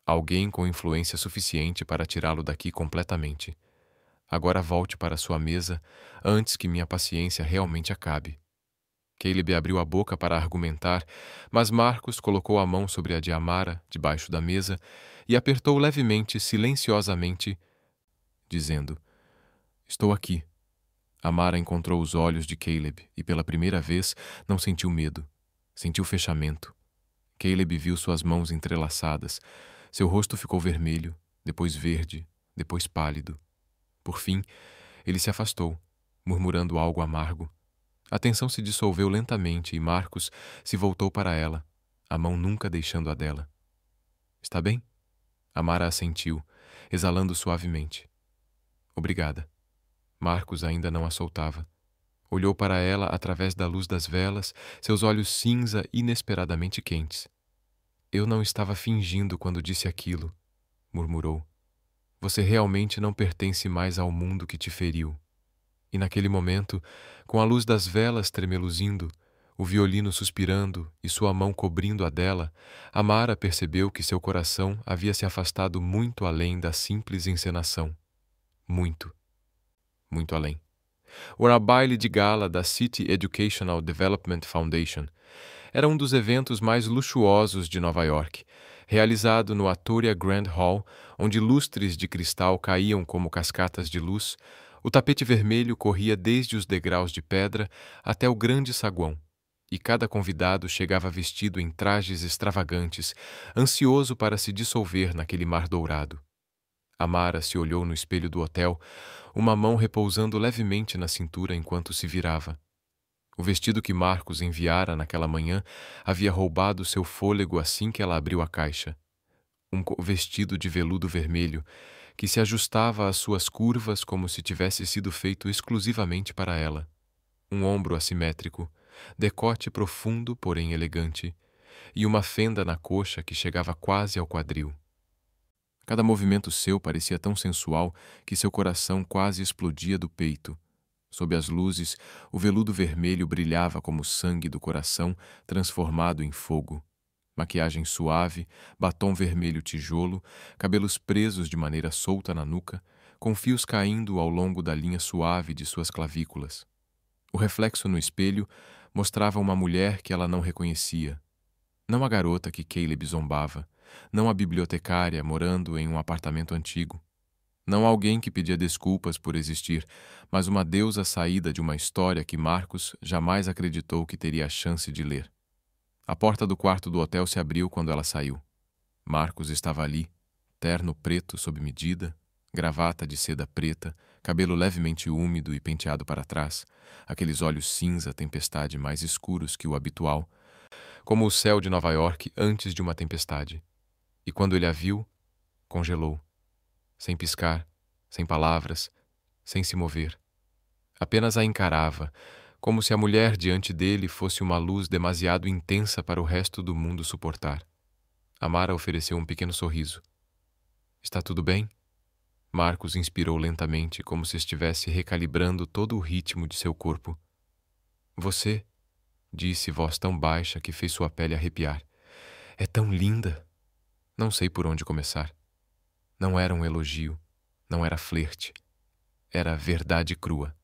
Alguém com influência suficiente para tirá-lo daqui completamente. Agora volte para sua mesa antes que minha paciência realmente acabe. Caleb abriu a boca para argumentar, mas Marcos colocou a mão sobre a de Amara, debaixo da mesa, e apertou levemente, silenciosamente, dizendo: Estou aqui. Amara encontrou os olhos de Caleb e, pela primeira vez, não sentiu medo. Sentiu fechamento. Caleb viu suas mãos entrelaçadas. Seu rosto ficou vermelho, depois verde, depois pálido. Por fim, ele se afastou, murmurando algo amargo. A tensão se dissolveu lentamente e Marcos se voltou para ela, a mão nunca deixando a dela. Está bem? Amara assentiu, exalando suavemente. Obrigada. Marcos ainda não a soltava. Olhou para ela através da luz das velas, seus olhos cinza inesperadamente quentes. Eu não estava fingindo quando disse aquilo, murmurou. Você realmente não pertence mais ao mundo que te feriu. E naquele momento, com a luz das velas tremeluzindo, o violino suspirando e sua mão cobrindo a dela, Amara percebeu que seu coração havia se afastado muito além da simples encenação. Muito, muito além. Era o baile de gala da City Educational Development Foundation. Era um dos eventos mais luxuosos de Nova York, realizado no Astoria Grand Hall, onde lustres de cristal caíam como cascatas de luz. O tapete vermelho corria desde os degraus de pedra até o grande saguão, e cada convidado chegava vestido em trajes extravagantes, ansioso para se dissolver naquele mar dourado. Amara se olhou no espelho do hotel, uma mão repousando levemente na cintura enquanto se virava. O vestido que Marcos enviara naquela manhã havia roubado seu fôlego assim que ela abriu a caixa. Um vestido de veludo vermelho, que se ajustava às suas curvas como se tivesse sido feito exclusivamente para ela. Um ombro assimétrico, decote profundo, porém elegante, e uma fenda na coxa que chegava quase ao quadril. Cada movimento seu parecia tão sensual que seu coração quase explodia do peito. Sob as luzes, o veludo vermelho brilhava como o sangue do coração transformado em fogo. Maquiagem suave, batom vermelho tijolo, cabelos presos de maneira solta na nuca, com fios caindo ao longo da linha suave de suas clavículas. O reflexo no espelho mostrava uma mulher que ela não reconhecia. Não a garota que Caleb zombava, não a bibliotecária morando em um apartamento antigo. Não alguém que pedia desculpas por existir, mas uma deusa saída de uma história que Marcos jamais acreditou que teria a chance de ler. A porta do quarto do hotel se abriu quando ela saiu. Marcos estava ali, terno preto sob medida, gravata de seda preta, cabelo levemente úmido e penteado para trás, aqueles olhos cinza tempestade mais escuros que o habitual, como o céu de Nova York antes de uma tempestade. E quando ele a viu, congelou. Sem piscar, sem palavras, sem se mover. Apenas a encarava, como se a mulher diante dele fosse uma luz demasiado intensa para o resto do mundo suportar. Amara ofereceu um pequeno sorriso. Está tudo bem? Marcos inspirou lentamente, como se estivesse recalibrando todo o ritmo de seu corpo. Você, disse voz tão baixa que fez sua pele arrepiar. É tão linda! Não sei por onde começar. Não era um elogio, não era flerte. Era verdade crua.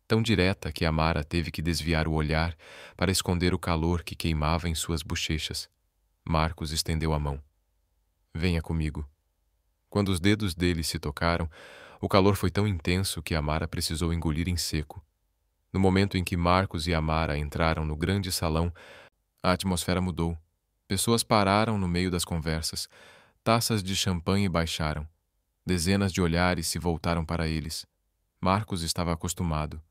Tão direta que Amara teve que desviar o olhar para esconder o calor que queimava em suas bochechas. Marcos estendeu a mão. Venha comigo. Quando os dedos dele se tocaram, o calor foi tão intenso que Amara precisou engolir em seco. No momento em que Marcos e Amara entraram no grande salão, a atmosfera mudou. Pessoas pararam no meio das conversas. Taças de champanhe baixaram. Dezenas de olhares se voltaram para eles. Marcos estava acostumado.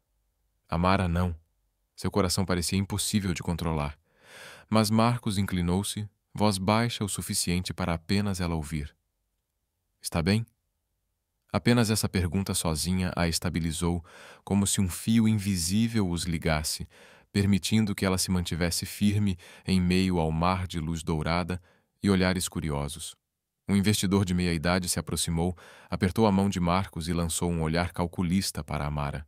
Amara não. Seu coração parecia impossível de controlar. Mas Marcos inclinou-se, voz baixa o suficiente para apenas ela ouvir. Está bem? Apenas essa pergunta sozinha a estabilizou, como se um fio invisível os ligasse, permitindo que ela se mantivesse firme em meio ao mar de luz dourada e olhares curiosos. Um investidor de meia-idade se aproximou, apertou a mão de Marcos e lançou um olhar calculista para Amara.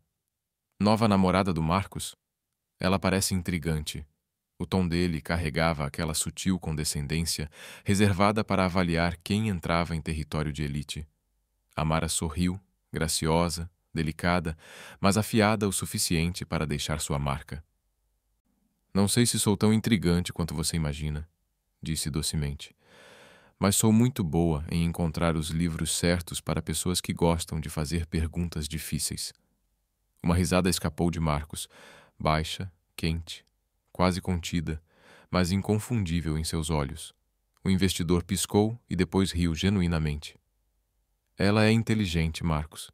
Nova namorada do Marcos? Ela parece intrigante. O tom dele carregava aquela sutil condescendência reservada para avaliar quem entrava em território de elite. Amara sorriu, graciosa, delicada, mas afiada o suficiente para deixar sua marca. Não sei se sou tão intrigante quanto você imagina, disse docemente. Mas sou muito boa em encontrar os livros certos para pessoas que gostam de fazer perguntas difíceis. Uma risada escapou de Marcos, baixa, quente, quase contida, mas inconfundível em seus olhos. O investidor piscou e depois riu genuinamente. Ela é inteligente, Marcos.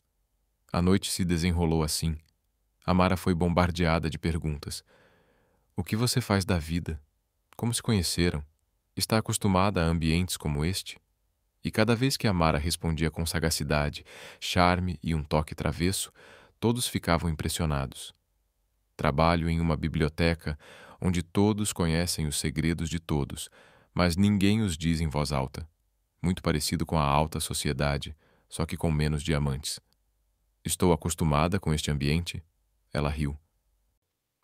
A noite se desenrolou assim. Amara foi bombardeada de perguntas. O que você faz da vida? Como se conheceram? Está acostumada a ambientes como este? E cada vez que Amara respondia com sagacidade, charme e um toque travesso, todos ficavam impressionados. Trabalho em uma biblioteca onde todos conhecem os segredos de todos, mas ninguém os diz em voz alta. Muito parecido com a alta sociedade, só que com menos diamantes. Estou acostumada com este ambiente? Ela riu.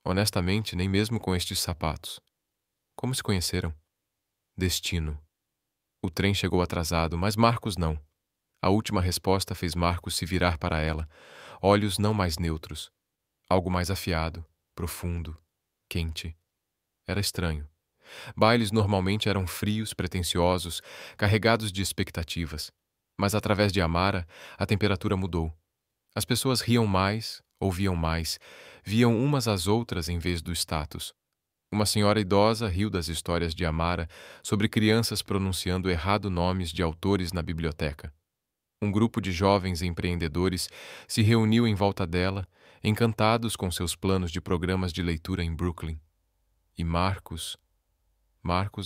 Honestamente, nem mesmo com estes sapatos. Como se conheceram? Destino. O trem chegou atrasado, mas Marcos não. A última resposta fez Marcos se virar para ela, olhos não mais neutros. Algo mais afiado, profundo, quente. Era estranho. Bailes normalmente eram frios, pretensiosos, carregados de expectativas. Mas através de Amara, a temperatura mudou. As pessoas riam mais, ouviam mais, viam umas às outras em vez do status. Uma senhora idosa riu das histórias de Amara sobre crianças pronunciando errado nomes de autores na biblioteca. Um grupo de jovens empreendedores se reuniu em volta dela, encantados com seus planos de programas de leitura em Brooklyn. E Marcos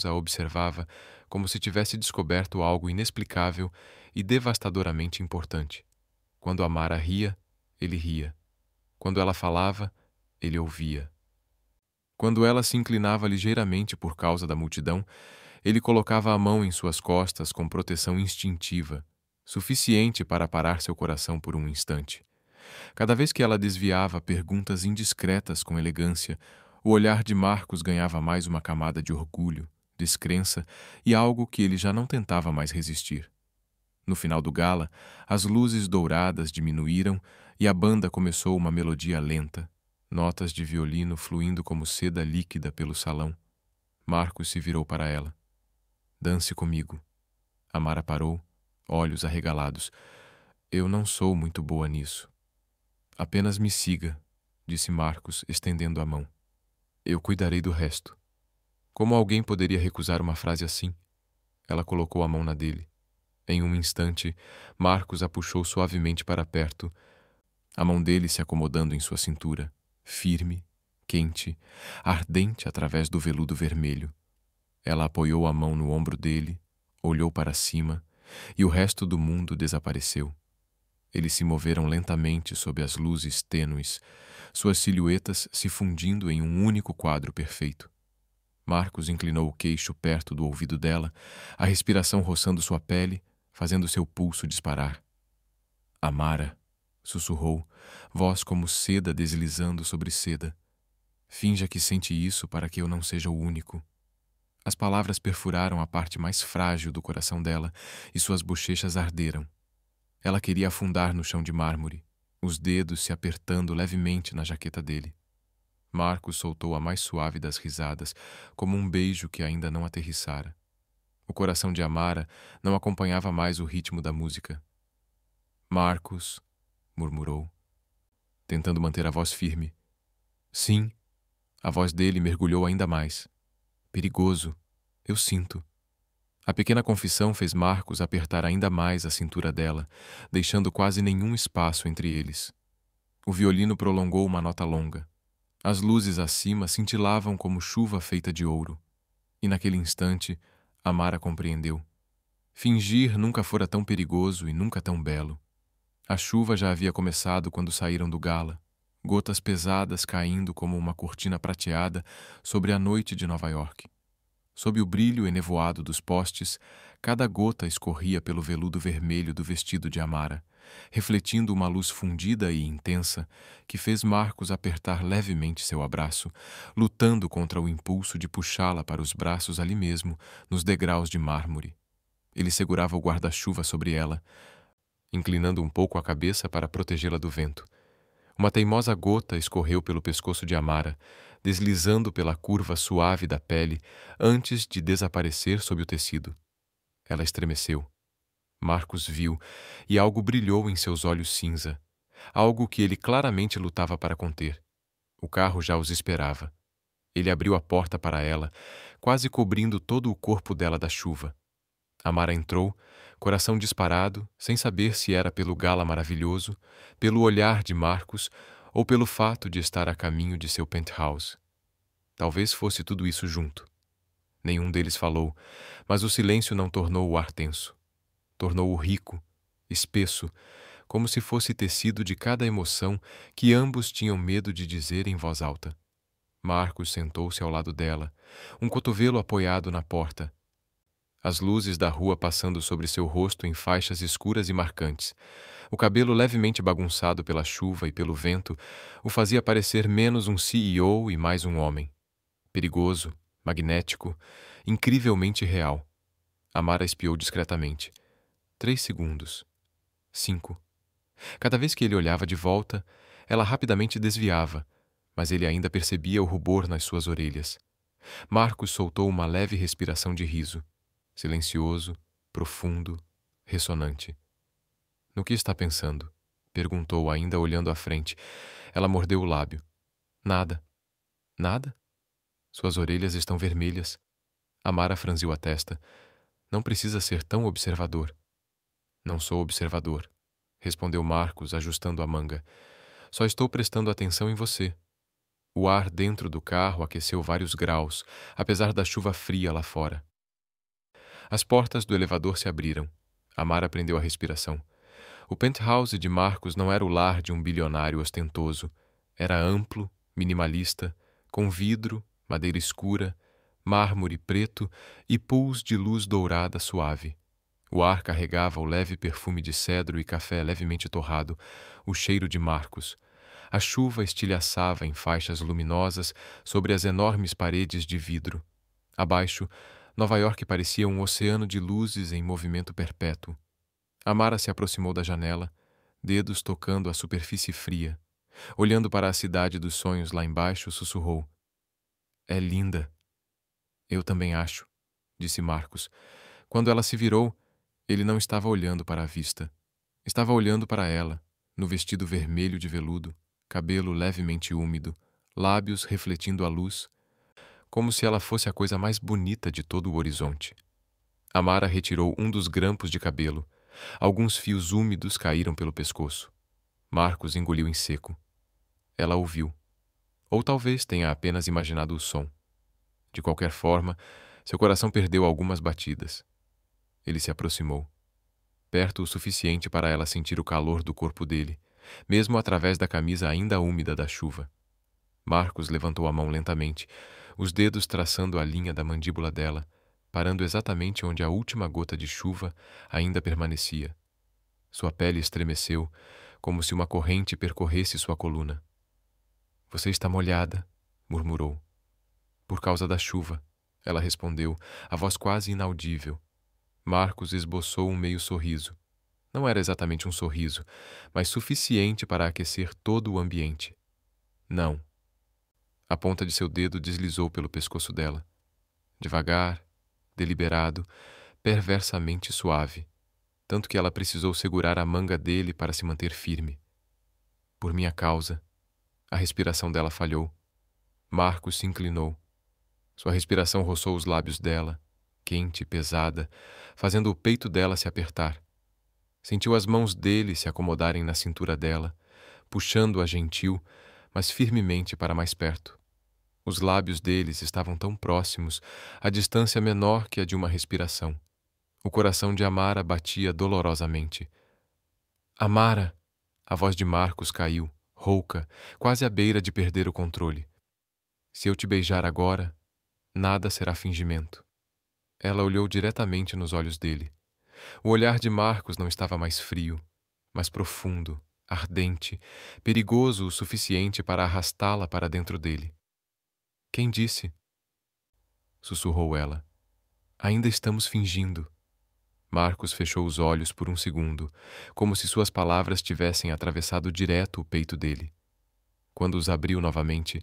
a observava como se tivesse descoberto algo inexplicável e devastadoramente importante. Quando Amara ria, ele ria. Quando ela falava, ele ouvia. Quando ela se inclinava ligeiramente por causa da multidão, ele colocava a mão em suas costas com proteção instintiva, suficiente para parar seu coração por um instante. Cada vez que ela desviava perguntas indiscretas com elegância, o olhar de Marcos ganhava mais uma camada de orgulho, descrença e algo que ele já não tentava mais resistir. No final do gala, as luzes douradas diminuíram e a banda começou uma melodia lenta, notas de violino fluindo como seda líquida pelo salão. Marcos se virou para ela. Dance comigo. Amara parou, olhos arregalados. Eu não sou muito boa nisso. Apenas me siga, disse Marcos, estendendo a mão. Eu cuidarei do resto. Como alguém poderia recusar uma frase assim? Ela colocou a mão na dele. Em um instante, Marcos a puxou suavemente para perto, a mão dele se acomodando em sua cintura, firme, quente, ardente através do veludo vermelho. Ela apoiou a mão no ombro dele, olhou para cima, e o resto do mundo desapareceu. Eles se moveram lentamente sob as luzes tênues, suas silhuetas se fundindo em um único quadro perfeito. Marcos inclinou o queixo perto do ouvido dela, a respiração roçando sua pele, fazendo seu pulso disparar. Amara, sussurrou, voz como seda deslizando sobre seda. Finja que sente isso para que eu não seja o único. As palavras perfuraram a parte mais frágil do coração dela e suas bochechas arderam. Ela queria afundar no chão de mármore, os dedos se apertando levemente na jaqueta dele. Marcos soltou a mais suave das risadas, como um beijo que ainda não aterrissara. O coração de Amara não acompanhava mais o ritmo da música. Marcos, murmurou, tentando manter a voz firme. Sim, a voz dele mergulhou ainda mais. Perigoso, eu sinto. A pequena confissão fez Marcos apertar ainda mais a cintura dela, deixando quase nenhum espaço entre eles. O violino prolongou uma nota longa. As luzes acima cintilavam como chuva feita de ouro. E naquele instante, Amara compreendeu. Fingir nunca fora tão perigoso e nunca tão belo. A chuva já havia começado quando saíram do gala, gotas pesadas caindo como uma cortina prateada sobre a noite de Nova York. Sob o brilho enevoado dos postes, cada gota escorria pelo veludo vermelho do vestido de Amara, refletindo uma luz fundida e intensa que fez Marcos apertar levemente seu abraço, lutando contra o impulso de puxá-la para os braços ali mesmo, nos degraus de mármore. Ele segurava o guarda-chuva sobre ela, inclinando um pouco a cabeça para protegê-la do vento. Uma teimosa gota escorreu pelo pescoço de Amara, deslizando pela curva suave da pele antes de desaparecer sob o tecido. Ela estremeceu. Marcos viu, e algo brilhou em seus olhos cinza, algo que ele claramente lutava para conter. O carro já os esperava. Ele abriu a porta para ela, quase cobrindo todo o corpo dela da chuva. Amara entrou, coração disparado, sem saber se era pelo gala maravilhoso, pelo olhar de Marcos ou pelo fato de estar a caminho de seu penthouse. Talvez fosse tudo isso junto. Nenhum deles falou, mas o silêncio não tornou o ar tenso. Tornou-o rico, espesso, como se fosse tecido de cada emoção que ambos tinham medo de dizer em voz alta. Marcos sentou-se ao lado dela, um cotovelo apoiado na porta. As luzes da rua passando sobre seu rosto em faixas escuras e marcantes. O cabelo levemente bagunçado pela chuva e pelo vento o fazia parecer menos um CEO e mais um homem. Perigoso, magnético, incrivelmente real. Amara espiou discretamente. 3 segundos. 5. Cada vez que ele olhava de volta, ela rapidamente desviava, mas ele ainda percebia o rubor nas suas orelhas. Marcos soltou uma leve respiração de riso. Silencioso, profundo, ressonante. No que está pensando? Perguntou, ainda olhando à frente. Ela mordeu o lábio. Nada. Nada? Suas orelhas estão vermelhas. Amara franziu a testa. Não precisa ser tão observador. Não sou observador, respondeu Marcos, ajustando a manga. Só estou prestando atenção em você. O ar dentro do carro aqueceu vários graus, apesar da chuva fria lá fora. As portas do elevador se abriram. Amara prendeu a respiração. O penthouse de Marcos não era o lar de um bilionário ostentoso. Era amplo, minimalista, com vidro, madeira escura, mármore preto e pools de luz dourada suave. O ar carregava o leve perfume de cedro e café levemente torrado, o cheiro de Marcos. A chuva estilhaçava em faixas luminosas sobre as enormes paredes de vidro. Abaixo, Nova York parecia um oceano de luzes em movimento perpétuo. Amara se aproximou da janela, dedos tocando a superfície fria. Olhando para a cidade dos sonhos lá embaixo, sussurrou. É linda. Eu também acho, disse Marcos. Quando ela se virou, ele não estava olhando para a vista. Estava olhando para ela, no vestido vermelho de veludo, cabelo levemente úmido, lábios refletindo a luz, como se ela fosse a coisa mais bonita de todo o horizonte. Amara retirou um dos grampos de cabelo. Alguns fios úmidos caíram pelo pescoço. Marcos engoliu em seco. Ela ouviu. Ou talvez tenha apenas imaginado o som. De qualquer forma, seu coração perdeu algumas batidas. Ele se aproximou. Perto o suficiente para ela sentir o calor do corpo dele, mesmo através da camisa ainda úmida da chuva. Marcos levantou a mão lentamente, os dedos traçando a linha da mandíbula dela, parando exatamente onde a última gota de chuva ainda permanecia. Sua pele estremeceu, como se uma corrente percorresse sua coluna. Você está molhada, murmurou. Por causa da chuva, ela respondeu, a voz quase inaudível. Marcos esboçou um meio sorriso. Não era exatamente um sorriso, mas suficiente para aquecer todo o ambiente. Não. A ponta de seu dedo deslizou pelo pescoço dela. Devagar, deliberado, perversamente suave, tanto que ela precisou segurar a manga dele para se manter firme. Por minha causa. A respiração dela falhou. Marcos se inclinou. Sua respiração roçou os lábios dela, quente e pesada, fazendo o peito dela se apertar. Sentiu as mãos dele se acomodarem na cintura dela, puxando-a gentil, mas firmemente para mais perto. Os lábios deles estavam tão próximos, a distância menor que a de uma respiração. O coração de Amara batia dolorosamente. Amara! A voz de Marcos caiu, rouca, quase à beira de perder o controle. Se eu te beijar agora, nada será fingimento. Ela olhou diretamente nos olhos dele. O olhar de Marcos não estava mais frio, mas profundo, ardente, perigoso o suficiente para arrastá-la para dentro dele. Quem disse? Sussurrou ela. Ainda estamos fingindo. Marcos fechou os olhos por um segundo, como se suas palavras tivessem atravessado direto o peito dele. Quando os abriu novamente,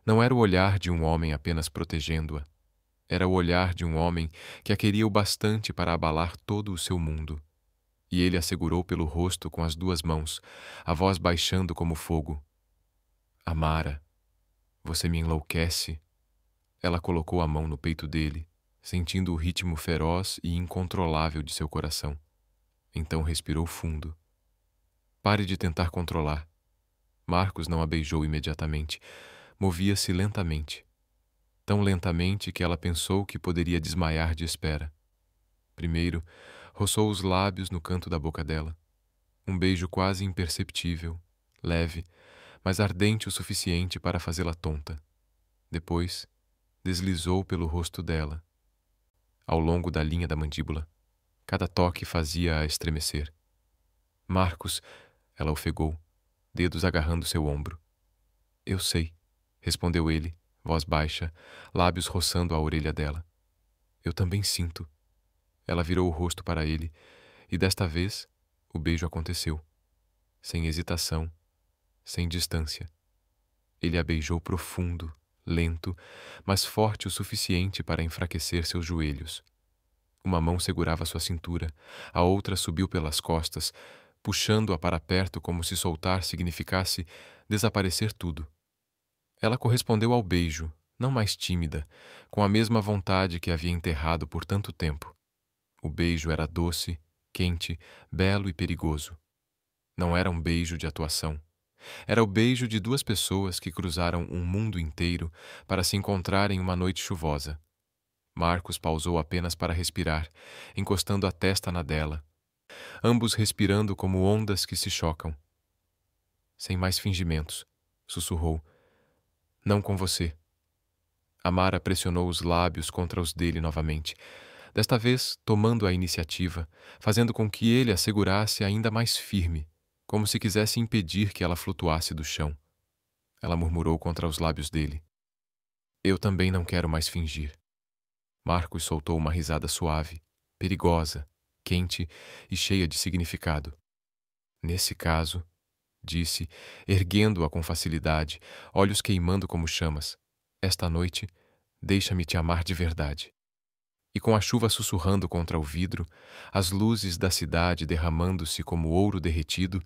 não era o olhar de um homem apenas protegendo-a. Era o olhar de um homem que a queria o bastante para abalar todo o seu mundo. E ele a segurou pelo rosto com as duas mãos, a voz baixando como fogo. Amara, você me enlouquece. Ela colocou a mão no peito dele, sentindo o ritmo feroz e incontrolável de seu coração. Então respirou fundo. Pare de tentar controlar. Marcos não a beijou imediatamente. Movia-se lentamente. Tão lentamente que ela pensou que poderia desmaiar de espera. Primeiro, roçou os lábios no canto da boca dela. Um beijo quase imperceptível, leve, mas ardente o suficiente para fazê-la tonta. Depois, deslizou pelo rosto dela, ao longo da linha da mandíbula. Cada toque fazia-a estremecer. Marcos, ela ofegou, dedos agarrando seu ombro. Eu sei, respondeu ele, voz baixa, lábios roçando a orelha dela. Eu também sinto. Ela virou o rosto para ele, e desta vez o beijo aconteceu. Sem hesitação, sem distância. Ele a beijou profundo, lento, mas forte o suficiente para enfraquecer seus joelhos. Uma mão segurava sua cintura, a outra subiu pelas costas, puxando-a para perto como se soltar significasse desaparecer tudo. Ela correspondeu ao beijo, não mais tímida, com a mesma vontade que havia enterrado por tanto tempo. O beijo era doce, quente, belo e perigoso. Não era um beijo de atuação. Era o beijo de duas pessoas que cruzaram um mundo inteiro para se encontrarem uma noite chuvosa. Marcos pausou apenas para respirar, encostando a testa na dela, ambos respirando como ondas que se chocam. Sem mais fingimentos, sussurrou. Não com você. Amara pressionou os lábios contra os dele novamente, desta vez tomando a iniciativa, fazendo com que ele a segurasse ainda mais firme, como se quisesse impedir que ela flutuasse do chão. Ela murmurou contra os lábios dele. Eu também não quero mais fingir. Marcos soltou uma risada suave, perigosa, quente e cheia de significado. Nesse caso, disse, erguendo-a com facilidade, olhos queimando como chamas, esta noite, deixa-me te amar de verdade. E com a chuva sussurrando contra o vidro, as luzes da cidade derramando-se como ouro derretido,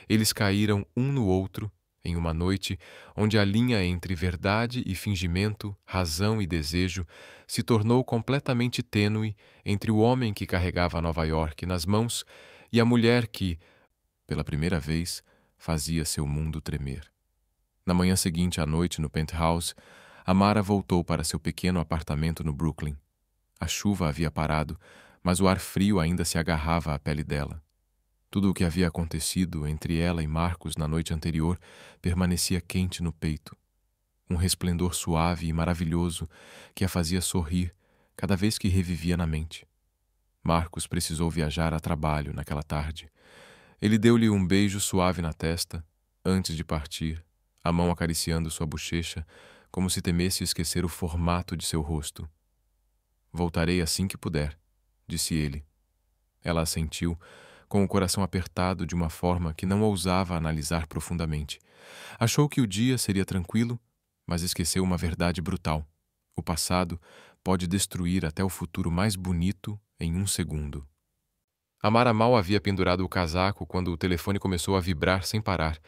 eles caíram um no outro em uma noite onde a linha entre verdade e fingimento, razão e desejo se tornou completamente tênue entre o homem que carregava Nova York nas mãos e a mulher que, pela primeira vez, fazia seu mundo tremer. Na manhã seguinte à noite no penthouse, Amara voltou para seu pequeno apartamento no Brooklyn. A chuva havia parado, mas o ar frio ainda se agarrava à pele dela. Tudo o que havia acontecido entre ela e Marcos na noite anterior permanecia quente no peito. Um resplendor suave e maravilhoso que a fazia sorrir cada vez que revivia na mente. Marcos precisou viajar a trabalho naquela tarde. Ele deu-lhe um beijo suave na testa, antes de partir, a mão acariciando sua bochecha, como se temesse esquecer o formato de seu rosto. Voltarei assim que puder, disse ele. Ela assentiu, com o coração apertado de uma forma que não ousava analisar profundamente. Achou que o dia seria tranquilo, mas esqueceu uma verdade brutal. O passado pode destruir até o futuro mais bonito em um segundo. Amara mal havia pendurado o casaco quando o telefone começou a vibrar sem parar.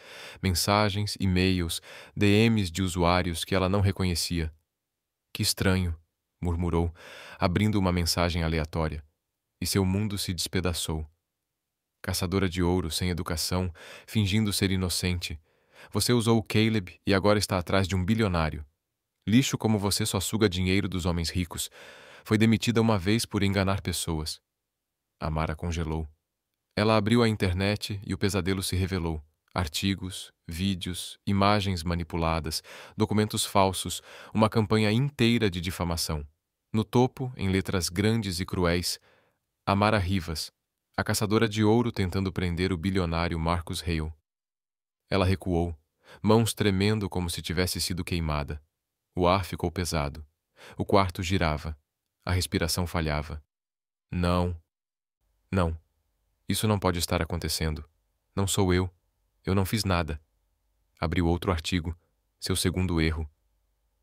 Mensagens, e-mails, DMs de usuários que ela não reconhecia. Que estranho, murmurou, abrindo uma mensagem aleatória. E seu mundo se despedaçou. Caçadora de ouro, sem educação, fingindo ser inocente. Você usou o Caleb e agora está atrás de um bilionário. Lixo como você só suga dinheiro dos homens ricos. Foi demitida uma vez por enganar pessoas. Amara congelou. Ela abriu a internet e o pesadelo se revelou. Artigos, vídeos, imagens manipuladas, documentos falsos, uma campanha inteira de difamação. No topo, em letras grandes e cruéis, Amara Rivas, a caçadora de ouro tentando prender o bilionário Marcus Hale. Ela recuou, mãos tremendo como se tivesse sido queimada. O ar ficou pesado. O quarto girava. A respiração falhava. Não. Não. Isso não pode estar acontecendo. Não sou eu. Eu não fiz nada. Abriu outro artigo. Seu segundo erro.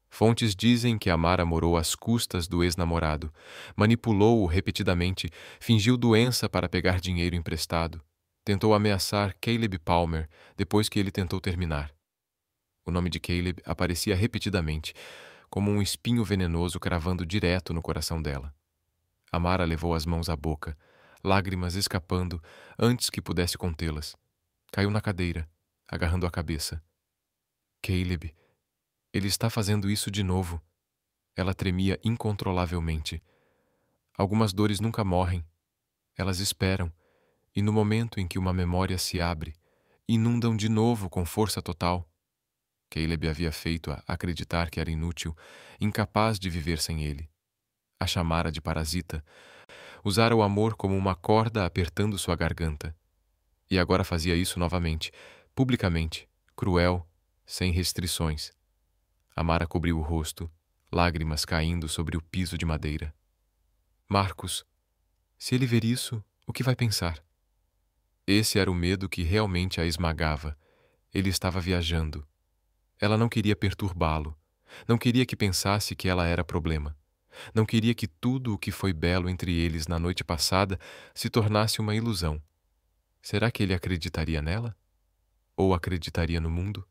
Fontes dizem que Amara morou às custas do ex-namorado, manipulou-o repetidamente, fingiu doença para pegar dinheiro emprestado, tentou ameaçar Caleb Palmer depois que ele tentou terminar. O nome de Caleb aparecia repetidamente, como um espinho venenoso cravando direto no coração dela. Amara levou as mãos à boca, lágrimas escapando antes que pudesse contê-las. Caiu na cadeira, agarrando a cabeça. Caleb, ele está fazendo isso de novo. Ela tremia incontrolavelmente. Algumas dores nunca morrem. Elas esperam, e no momento em que uma memória se abre, inundam de novo com força total. Caleb havia feito-a acreditar que era inútil, incapaz de viver sem ele. A chamara de parasita. Usara o amor como uma corda apertando sua garganta. E agora fazia isso novamente, publicamente, cruel, sem restrições. Amara cobriu o rosto, lágrimas caindo sobre o piso de madeira. Marcos, se ele ver isso, o que vai pensar? Esse era o medo que realmente a esmagava. Ele estava viajando. Ela não queria perturbá-lo. Não queria que pensasse que ela era problema. Não queria que tudo o que foi belo entre eles na noite passada se tornasse uma ilusão. Será que ele acreditaria nela? Ou acreditaria no mundo?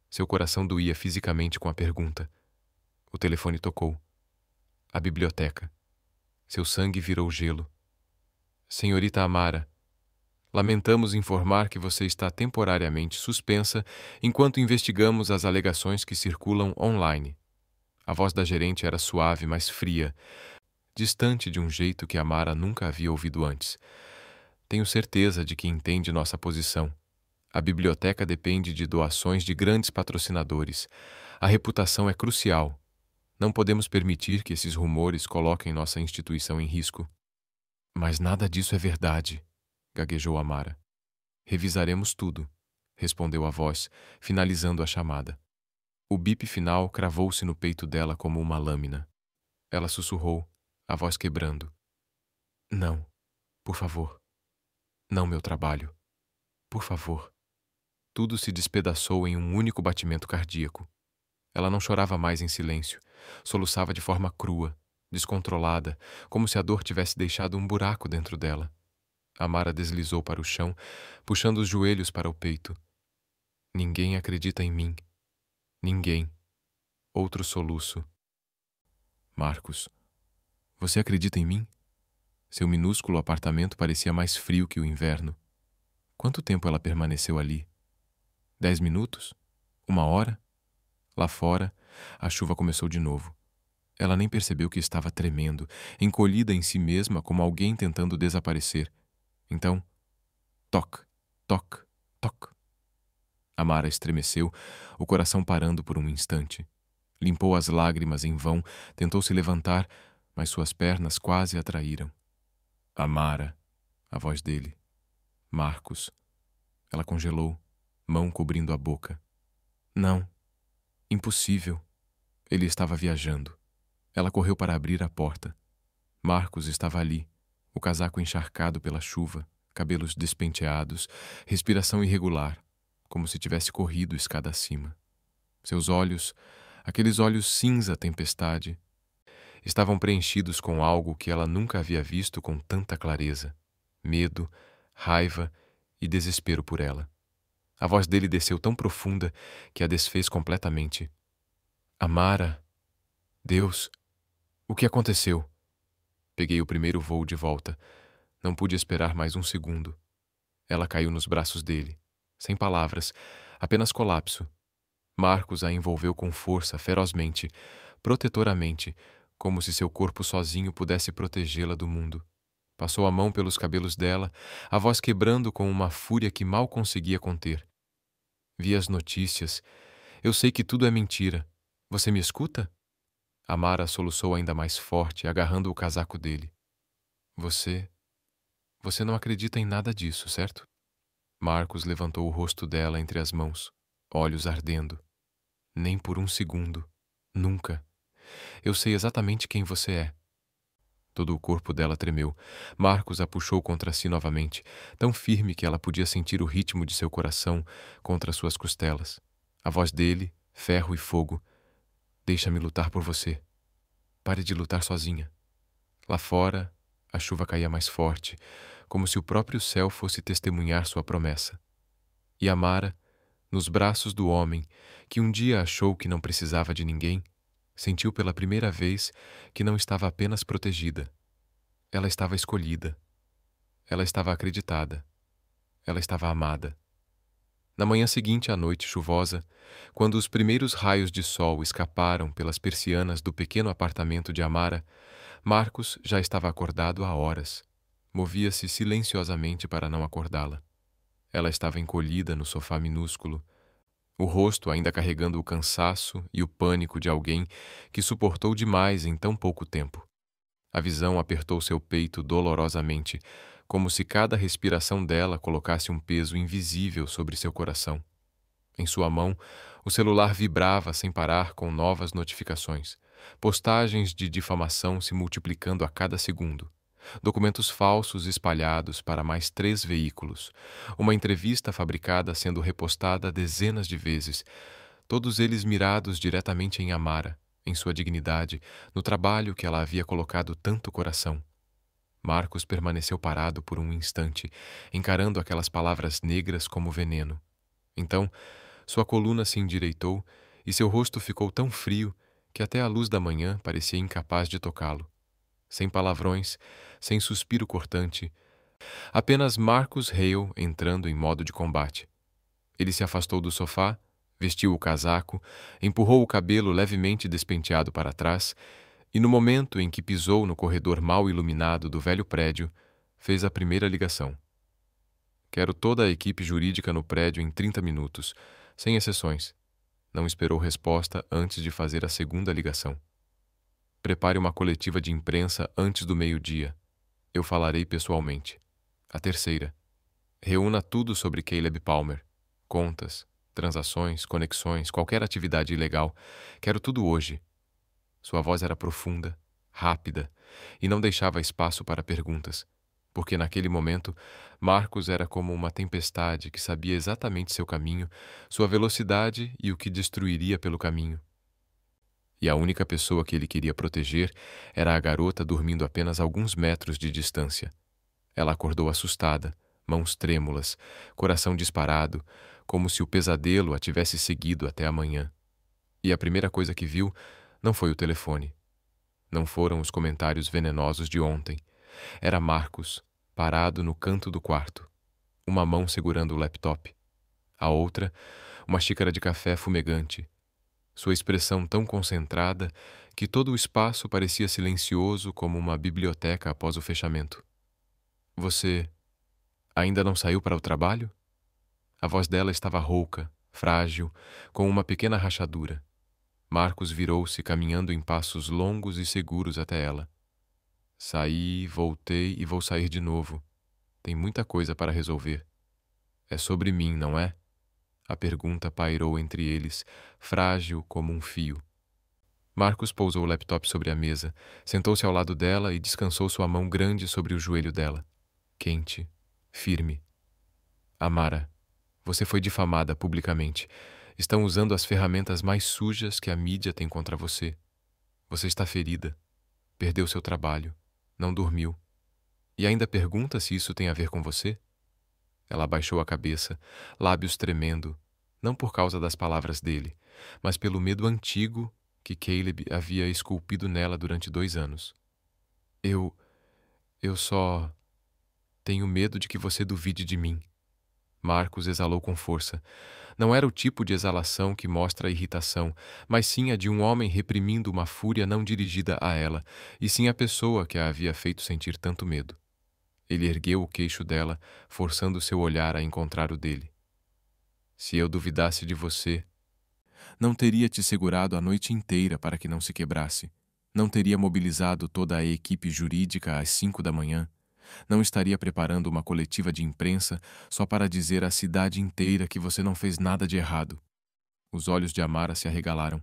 Seu coração doía fisicamente com a pergunta. O telefone tocou. A biblioteca. Seu sangue virou gelo. Senhorita Amara, lamentamos informar que você está temporariamente suspensa enquanto investigamos as alegações que circulam online. A voz da gerente era suave, mas fria, distante de um jeito que Amara nunca havia ouvido antes. Tenho certeza de que entende nossa posição. A biblioteca depende de doações de grandes patrocinadores. A reputação é crucial. Não podemos permitir que esses rumores coloquem nossa instituição em risco. Mas nada disso é verdade, gaguejou Amara. Revisaremos tudo, respondeu a voz, finalizando a chamada. O bip final cravou-se no peito dela como uma lâmina. Ela sussurrou, a voz quebrando. Não, por favor. Não, meu trabalho. Por favor. Tudo se despedaçou em um único batimento cardíaco. Ela não chorava mais em silêncio, soluçava de forma crua, descontrolada, como se a dor tivesse deixado um buraco dentro dela. Amara deslizou para o chão, puxando os joelhos para o peito. Ninguém acredita em mim. Ninguém. Outro soluço. Marcos, você acredita em mim? Seu minúsculo apartamento parecia mais frio que o inverno. Quanto tempo ela permaneceu ali? 10 minutos? 1 hora? Lá fora, a chuva começou de novo. Ela nem percebeu que estava tremendo, encolhida em si mesma como alguém tentando desaparecer. Então, toque, toque, toque. Amara estremeceu, o coração parando por um instante. Limpou as lágrimas em vão, tentou se levantar, mas suas pernas quase a traíram. Amara, a voz dele. Marcos. Ela congelou, mão cobrindo a boca. Não. Impossível. Ele estava viajando. Ela correu para abrir a porta. Marcos estava ali, o casaco encharcado pela chuva, cabelos despenteados, respiração irregular, como se tivesse corrido escada acima. Seus olhos, aqueles olhos cinza tempestade, estavam preenchidos com algo que ela nunca havia visto com tanta clareza: medo, raiva e desespero por ela. A voz dele desceu tão profunda que a desfez completamente. Amara, Deus, o que aconteceu? Peguei o primeiro voo de volta. Não pude esperar mais um segundo. Ela caiu nos braços dele, sem palavras, apenas colapso. Marcos a envolveu com força, ferozmente, protetoramente, como se seu corpo sozinho pudesse protegê-la do mundo. Passou a mão pelos cabelos dela, a voz quebrando com uma fúria que mal conseguia conter. Vi as notícias. Eu sei que tudo é mentira. Você me escuta? Amara soluçou ainda mais forte, agarrando o casaco dele. Você. Você não acredita em nada disso, certo? Marcos levantou o rosto dela entre as mãos, olhos ardendo. Nem por um segundo. Nunca. Eu sei exatamente quem você é. Todo o corpo dela tremeu. Marcos a puxou contra si novamente, tão firme que ela podia sentir o ritmo de seu coração contra suas costelas. A voz dele, ferro e fogo. Deixa-me lutar por você. Pare de lutar sozinha. Lá fora, a chuva caía mais forte, como se o próprio céu fosse testemunhar sua promessa. E Amara, nos braços do homem, que um dia achou que não precisava de ninguém, sentiu pela primeira vez que não estava apenas protegida. Ela estava escolhida. Ela estava acreditada. Ela estava amada. Na manhã seguinte à noite chuvosa, quando os primeiros raios de sol escaparam pelas persianas do pequeno apartamento de Amara, Marcos já estava acordado há horas. Movia-se silenciosamente para não acordá-la. Ela estava encolhida no sofá minúsculo, o rosto ainda carregando o cansaço e o pânico de alguém que suportou demais em tão pouco tempo. A visão apertou seu peito dolorosamente, como se cada respiração dela colocasse um peso invisível sobre seu coração. Em sua mão, o celular vibrava sem parar com novas notificações, postagens de difamação se multiplicando a cada segundo, documentos falsos espalhados para mais 3 veículos, uma entrevista fabricada sendo repostada dezenas de vezes, todos eles mirados diretamente em Amara, em sua dignidade, no trabalho que ela havia colocado tanto coração. Marcos permaneceu parado por um instante, encarando aquelas palavras negras como veneno. Então, sua coluna se endireitou e seu rosto ficou tão frio que até a luz da manhã parecia incapaz de tocá-lo. Sem palavrões, sem suspiro cortante, apenas Marcus Hale entrando em modo de combate. Ele se afastou do sofá, vestiu o casaco, empurrou o cabelo levemente despenteado para trás e, no momento em que pisou no corredor mal iluminado do velho prédio, fez a primeira ligação. Quero toda a equipe jurídica no prédio em 30 minutos, sem exceções. Não esperou resposta antes de fazer a segunda ligação. Prepare uma coletiva de imprensa antes do meio-dia. Eu falarei pessoalmente. A terceira. Reúna tudo sobre Caleb Palmer. Contas, transações, conexões, qualquer atividade ilegal. Quero tudo hoje. Sua voz era profunda, rápida, e não deixava espaço para perguntas, porque naquele momento Marcos era como uma tempestade que sabia exatamente seu caminho, sua velocidade e o que destruiria pelo caminho. E a única pessoa que ele queria proteger era a garota dormindo apenas alguns metros de distância. Ela acordou assustada, mãos trêmulas, coração disparado, como se o pesadelo a tivesse seguido até a manhã. E a primeira coisa que viu não foi o telefone. Não foram os comentários venenosos de ontem. Era Marcos, parado no canto do quarto, uma mão segurando o laptop. A outra, uma xícara de café fumegante. Sua expressão tão concentrada que todo o espaço parecia silencioso como uma biblioteca após o fechamento. Você ainda não saiu para o trabalho? A voz dela estava rouca, frágil, com uma pequena rachadura. Marcos virou-se caminhando em passos longos e seguros até ela. Saí, voltei e vou sair de novo. Tem muita coisa para resolver. É sobre mim, não é? A pergunta pairou entre eles, frágil como um fio. Marcos pousou o laptop sobre a mesa, sentou-se ao lado dela e descansou sua mão grande sobre o joelho dela. Quente, firme. Amara, você foi difamada publicamente. Estão usando as ferramentas mais sujas que a mídia tem contra você. Você está ferida. Perdeu seu trabalho. Não dormiu. E ainda pergunta se isso tem a ver com você? Ela abaixou a cabeça, lábios tremendo, não por causa das palavras dele, mas pelo medo antigo que Caleb havia esculpido nela durante 2 anos. Eu só tenho medo de que você duvide de mim, Marcos exalou com força. Não era o tipo de exalação que mostra a irritação, mas sim a de um homem reprimindo uma fúria não dirigida a ela, e sim a pessoa que a havia feito sentir tanto medo. Ele ergueu o queixo dela, forçando seu olhar a encontrar o dele. Se eu duvidasse de você, não teria te segurado a noite inteira para que não se quebrasse. Não teria mobilizado toda a equipe jurídica às 5 da manhã. Não estaria preparando uma coletiva de imprensa só para dizer à cidade inteira que você não fez nada de errado. Os olhos de Amara se arregalaram.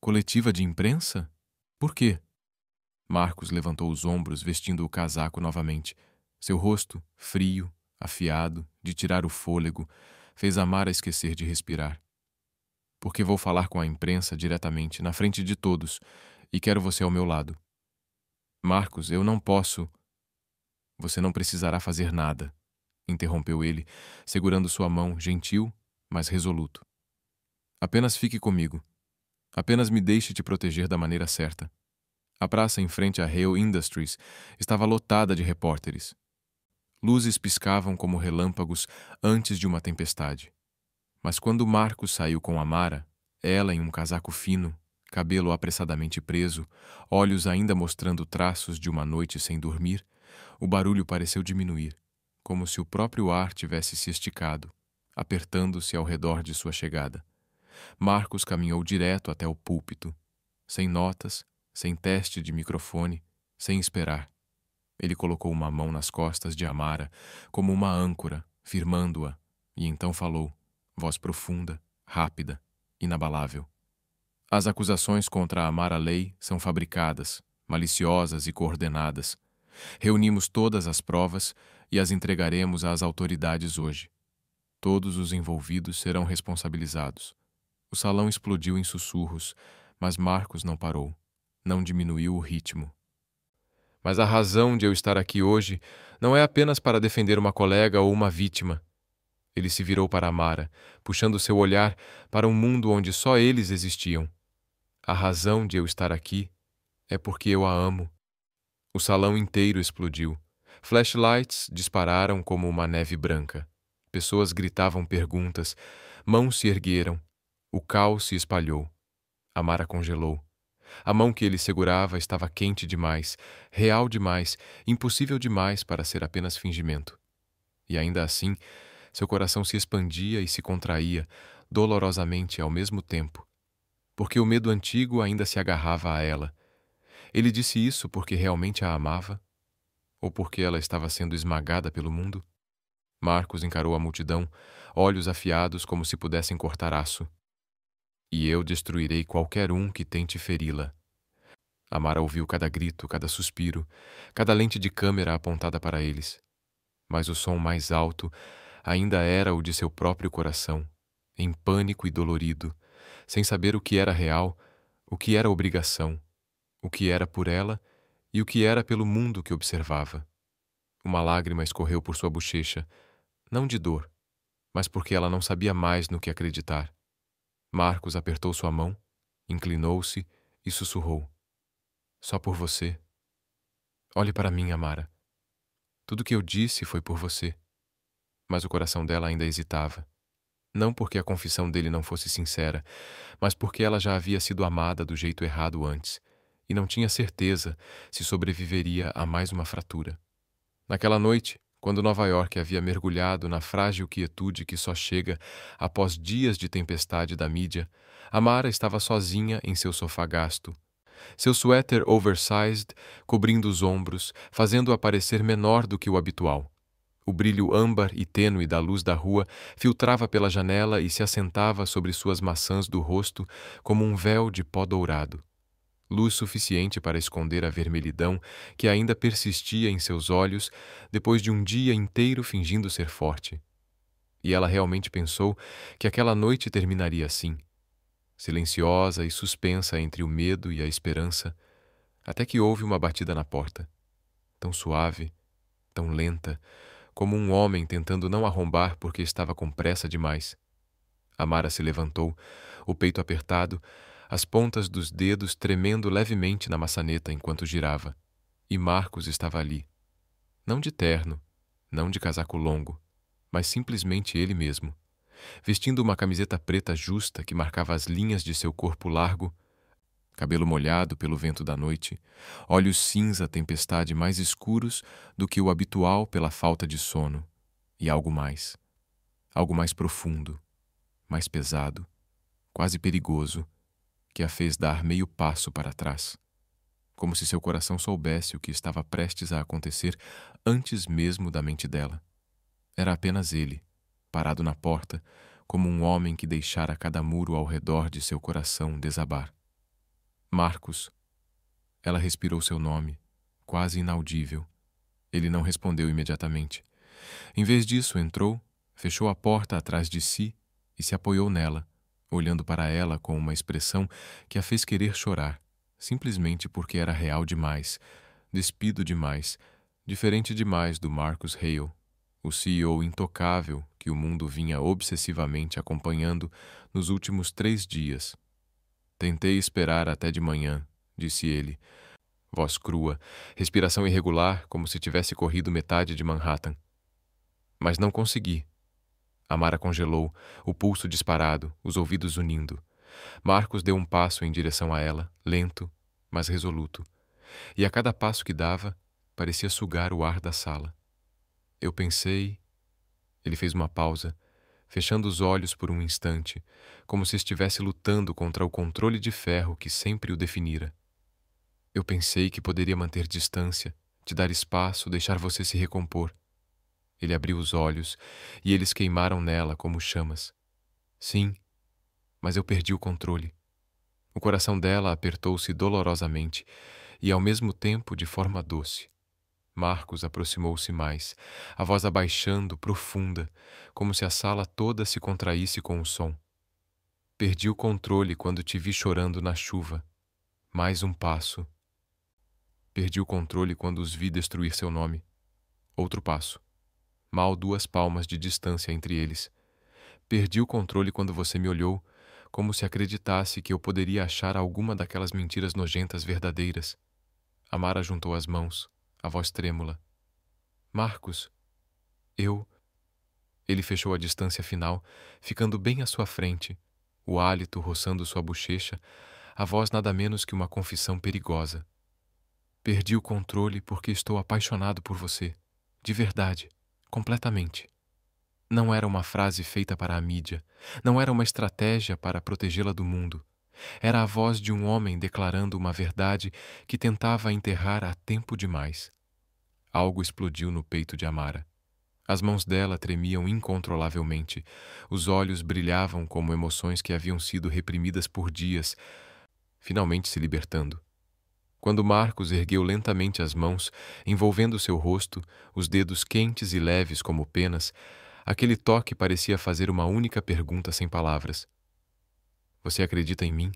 Coletiva de imprensa? Por quê? Marcos levantou os ombros, vestindo o casaco novamente. Seu rosto, frio, afiado, de tirar o fôlego, fez Amara esquecer de respirar. Porque vou falar com a imprensa diretamente, na frente de todos, e quero você ao meu lado. Marcos, eu não posso... Você não precisará fazer nada, interrompeu ele, segurando sua mão, gentil, mas resoluto. Apenas fique comigo. Apenas me deixe te proteger da maneira certa. A praça em frente à Hale Industries estava lotada de repórteres. Luzes piscavam como relâmpagos antes de uma tempestade. Mas quando Marcos saiu com Amara, ela em um casaco fino, cabelo apressadamente preso, olhos ainda mostrando traços de uma noite sem dormir, o barulho pareceu diminuir, como se o próprio ar tivesse se esticado, apertando-se ao redor de sua chegada. Marcos caminhou direto até o púlpito, sem notas, sem teste de microfone, sem esperar. Ele colocou uma mão nas costas de Amara, como uma âncora, firmando-a, e então falou, voz profunda, rápida, inabalável. As acusações contra Amara Lei são fabricadas, maliciosas e coordenadas. Reunimos todas as provas e as entregaremos às autoridades hoje. Todos os envolvidos serão responsabilizados. O salão explodiu em sussurros, mas Marcos não parou. Não diminuiu o ritmo. Mas a razão de eu estar aqui hoje não é apenas para defender uma colega ou uma vítima. Ele se virou para Amara, puxando seu olhar para um mundo onde só eles existiam. A razão de eu estar aqui é porque eu a amo. O salão inteiro explodiu. Flashlights dispararam como uma neve branca. Pessoas gritavam perguntas. Mãos se ergueram. O caos se espalhou. Amara congelou. A mão que ele segurava estava quente demais, real demais, impossível demais para ser apenas fingimento. E ainda assim, seu coração se expandia e se contraía, dolorosamente ao mesmo tempo. Porque o medo antigo ainda se agarrava a ela. Ele disse isso porque realmente a amava? Ou porque ela estava sendo esmagada pelo mundo? Marcos encarou a multidão, olhos afiados como se pudessem cortar aço. E eu destruirei qualquer um que tente feri-la. Amara ouviu cada grito, cada suspiro, cada lente de câmera apontada para eles. Mas o som mais alto ainda era o de seu próprio coração, em pânico e dolorido, sem saber o que era real, o que era obrigação, o que era por ela e o que era pelo mundo que observava. Uma lágrima escorreu por sua bochecha, não de dor, mas porque ela não sabia mais no que acreditar. Marcos apertou sua mão, inclinou-se e sussurrou. Só por você. Olhe para mim, Amara. Tudo que eu disse foi por você. Mas o coração dela ainda hesitava. Não porque a confissão dele não fosse sincera, mas porque ela já havia sido amada do jeito errado antes, e não tinha certeza se sobreviveria a mais uma fratura. Naquela noite, quando Nova York havia mergulhado na frágil quietude que só chega após dias de tempestade da mídia, Amara estava sozinha em seu sofá gasto. Seu suéter oversized cobrindo os ombros, fazendo-a parecer menor do que o habitual. O brilho âmbar e tênue da luz da rua filtrava pela janela e se assentava sobre suas maçãs do rosto como um véu de pó dourado. Luz suficiente para esconder a vermelhidão que ainda persistia em seus olhos depois de um dia inteiro fingindo ser forte. E ela realmente pensou que aquela noite terminaria assim, silenciosa e suspensa entre o medo e a esperança, até que houve uma batida na porta, tão suave, tão lenta, como um homem tentando não arrombar porque estava com pressa demais. Amara se levantou, o peito apertado, as pontas dos dedos tremendo levemente na maçaneta enquanto girava, e Marcos estava ali. Não de terno, não de casaco longo, mas simplesmente ele mesmo. Vestindo uma camiseta preta justa que marcava as linhas de seu corpo largo, cabelo molhado pelo vento da noite, olhos cinza tempestade mais escuros do que o habitual pela falta de sono, e algo mais profundo, mais pesado, quase perigoso, que a fez dar meio passo para trás, como se seu coração soubesse o que estava prestes a acontecer antes mesmo da mente dela. Era apenas ele, parado na porta, como um homem que deixara cada muro ao redor de seu coração desabar. Marcos. Ela respirou seu nome, quase inaudível. Ele não respondeu imediatamente. Em vez disso, entrou, fechou a porta atrás de si e se apoiou nela, olhando para ela com uma expressão que a fez querer chorar, simplesmente porque era real demais, despido demais, diferente demais do Marcus Hale, o CEO intocável que o mundo vinha obsessivamente acompanhando nos últimos 3 dias. Tentei esperar até de manhã, disse ele, voz crua, respiração irregular, como se tivesse corrido metade de Manhattan. Mas não consegui. Amara congelou, o pulso disparado, os ouvidos unindo. Marcos deu um passo em direção a ela, lento, mas resoluto. E a cada passo que dava, parecia sugar o ar da sala. Eu pensei... Ele fez uma pausa, fechando os olhos por um instante, como se estivesse lutando contra o controle de ferro que sempre o definira. Eu pensei que poderia manter distância, te dar espaço, deixar você se recompor. Ele abriu os olhos e eles queimaram nela como chamas. Sim, mas eu perdi o controle. O coração dela apertou-se dolorosamente e, ao mesmo tempo, de forma doce. Marcos aproximou-se mais, a voz abaixando, profunda, como se a sala toda se contraísse com o som. Perdi o controle quando te vi chorando na chuva. Mais um passo. Perdi o controle quando os vi destruir seu nome. Outro passo. Mal 2 palmas de distância entre eles. Perdi o controle quando você me olhou, como se acreditasse que eu poderia achar alguma daquelas mentiras nojentas verdadeiras. Amara juntou as mãos, a voz trêmula. Marcos, eu... Ele fechou a distância final, ficando bem à sua frente, o hálito roçando sua bochecha, a voz nada menos que uma confissão perigosa. Perdi o controle porque estou apaixonado por você. De verdade, completamente. Não era uma frase feita para a mídia, não era uma estratégia para protegê-la do mundo. Era a voz de um homem declarando uma verdade que tentava enterrar há tempo demais. Algo explodiu no peito de Amara. As mãos dela tremiam incontrolavelmente, os olhos brilhavam como emoções que haviam sido reprimidas por dias, finalmente se libertando. Quando Marcos ergueu lentamente as mãos, envolvendo seu rosto, os dedos quentes e leves como penas, aquele toque parecia fazer uma única pergunta sem palavras. Você acredita em mim?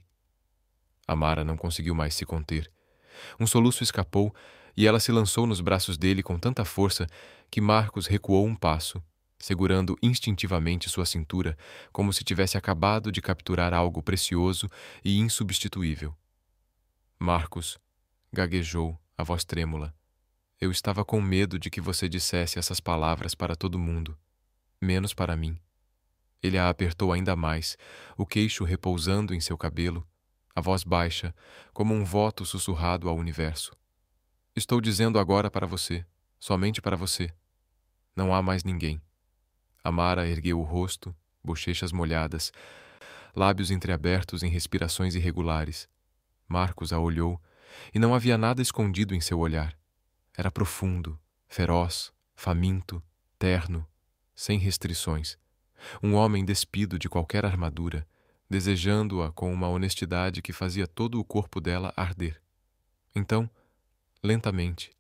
Amara não conseguiu mais se conter. Um soluço escapou e ela se lançou nos braços dele com tanta força que Marcos recuou um passo, segurando instintivamente sua cintura, como se tivesse acabado de capturar algo precioso e insubstituível. Marcos, gaguejou, a voz trêmula. Eu estava com medo de que você dissesse essas palavras para todo mundo, menos para mim. Ele a apertou ainda mais, o queixo repousando em seu cabelo, a voz baixa, como um voto sussurrado ao universo. Estou dizendo agora para você, somente para você. Não há mais ninguém. Amara ergueu o rosto, bochechas molhadas, lábios entreabertos em respirações irregulares. Marcos a olhou, e não havia nada escondido em seu olhar. Era profundo, feroz, faminto, terno, sem restrições. Um homem despido de qualquer armadura, desejando-a com uma honestidade que fazia todo o corpo dela arder. Então, lentamente,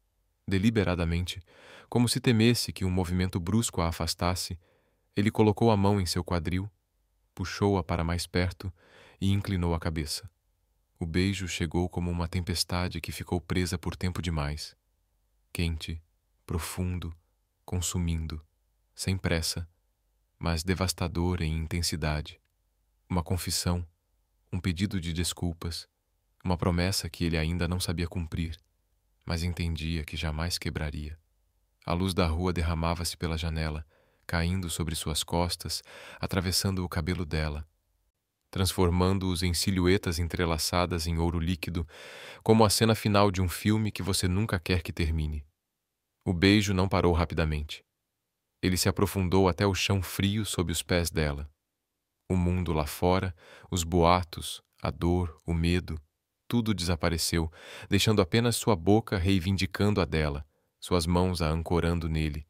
deliberadamente, como se temesse que um movimento brusco a afastasse, ele colocou a mão em seu quadril, puxou-a para mais perto e inclinou a cabeça. O beijo chegou como uma tempestade que ficou presa por tempo demais. Quente, profundo, consumindo, sem pressa, mas devastador em intensidade. Uma confissão, um pedido de desculpas, uma promessa que ele ainda não sabia cumprir, mas entendia que jamais quebraria. A luz da rua derramava-se pela janela, caindo sobre suas costas, atravessando o cabelo dela, transformando-os em silhuetas entrelaçadas em ouro líquido, como a cena final de um filme que você nunca quer que termine. O beijo não parou rapidamente. Ele se aprofundou até o chão frio sob os pés dela. O mundo lá fora, os boatos, a dor, o medo, tudo desapareceu, deixando apenas sua boca reivindicando a dela, suas mãos a ancorando nele.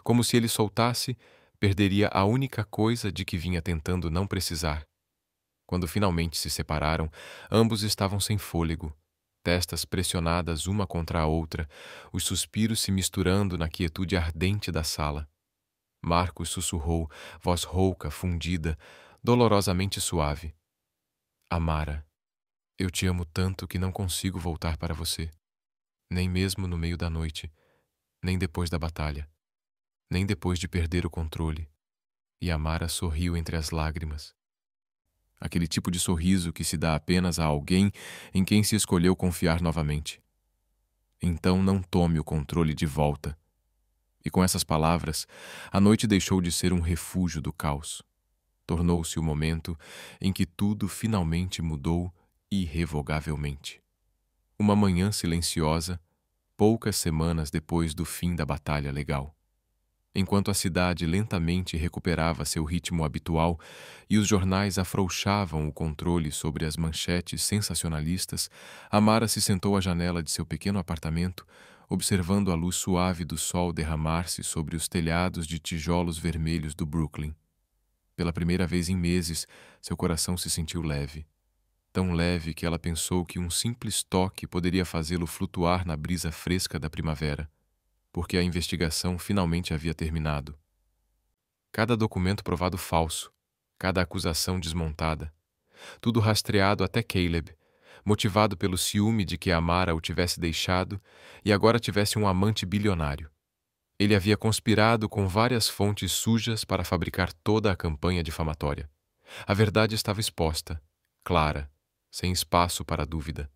Como se ele soltasse, perderia a única coisa de que vinha tentando não precisar. Quando finalmente se separaram, ambos estavam sem fôlego, testas pressionadas uma contra a outra, os suspiros se misturando na quietude ardente da sala. Marcos sussurrou, voz rouca, fundida, dolorosamente suave. Amara, eu te amo tanto que não consigo voltar para você. Nem mesmo no meio da noite, nem depois da batalha, nem depois de perder o controle. E Amara sorriu entre as lágrimas. Aquele tipo de sorriso que se dá apenas a alguém em quem se escolheu confiar novamente. Então não tome o controle de volta. E com essas palavras, a noite deixou de ser um refúgio do caos. Tornou-se o momento em que tudo finalmente mudou irrevogavelmente. Uma manhã silenciosa, poucas semanas depois do fim da batalha legal. Enquanto a cidade lentamente recuperava seu ritmo habitual e os jornais afrouxavam o controle sobre as manchetes sensacionalistas, Amara se sentou à janela de seu pequeno apartamento, observando a luz suave do sol derramar-se sobre os telhados de tijolos vermelhos do Brooklyn. Pela primeira vez em meses, seu coração se sentiu leve. Tão leve que ela pensou que um simples toque poderia fazê-lo flutuar na brisa fresca da primavera, porque a investigação finalmente havia terminado. Cada documento provado falso, cada acusação desmontada, tudo rastreado até Caleb, motivado pelo ciúme de que Amara o tivesse deixado e agora tivesse um amante bilionário. Ele havia conspirado com várias fontes sujas para fabricar toda a campanha difamatória. A verdade estava exposta, clara, sem espaço para dúvida.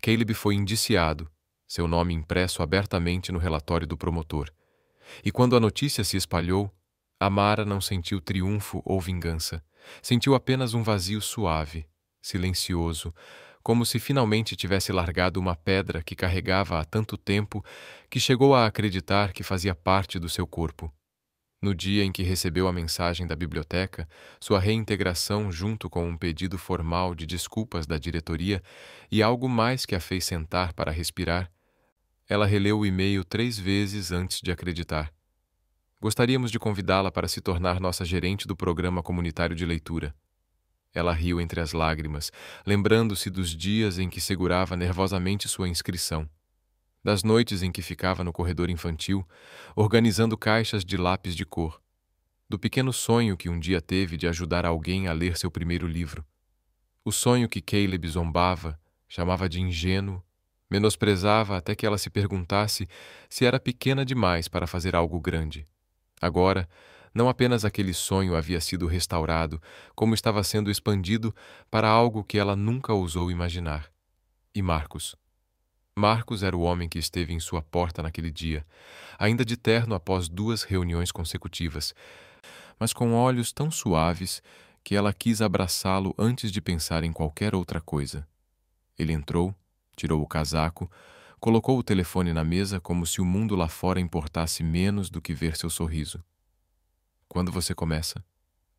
Caleb foi indiciado, seu nome impresso abertamente no relatório do promotor. E quando a notícia se espalhou, Amara não sentiu triunfo ou vingança. Sentiu apenas um vazio suave, silencioso, como se finalmente tivesse largado uma pedra que carregava há tanto tempo que chegou a acreditar que fazia parte do seu corpo. No dia em que recebeu a mensagem da biblioteca, sua reintegração junto com um pedido formal de desculpas da diretoria e algo mais que a fez sentar para respirar, ela releu o e-mail 3 vezes antes de acreditar. Gostaríamos de convidá-la para se tornar nossa gerente do programa comunitário de leitura. Ela riu entre as lágrimas, lembrando-se dos dias em que segurava nervosamente sua inscrição, das noites em que ficava no corredor infantil, organizando caixas de lápis de cor, do pequeno sonho que um dia teve de ajudar alguém a ler seu primeiro livro. O sonho que Caleb zombava, chamava de ingênuo, menosprezava até que ela se perguntasse se era pequena demais para fazer algo grande. Agora, não apenas aquele sonho havia sido restaurado, como estava sendo expandido para algo que ela nunca ousou imaginar. E Marcos? Marcos era o homem que esteve em sua porta naquele dia, ainda de terno após 2 reuniões consecutivas, mas com olhos tão suaves que ela quis abraçá-lo antes de pensar em qualquer outra coisa. Ele entrou, tirou o casaco, colocou o telefone na mesa como se o mundo lá fora importasse menos do que ver seu sorriso. "Quando você começa?"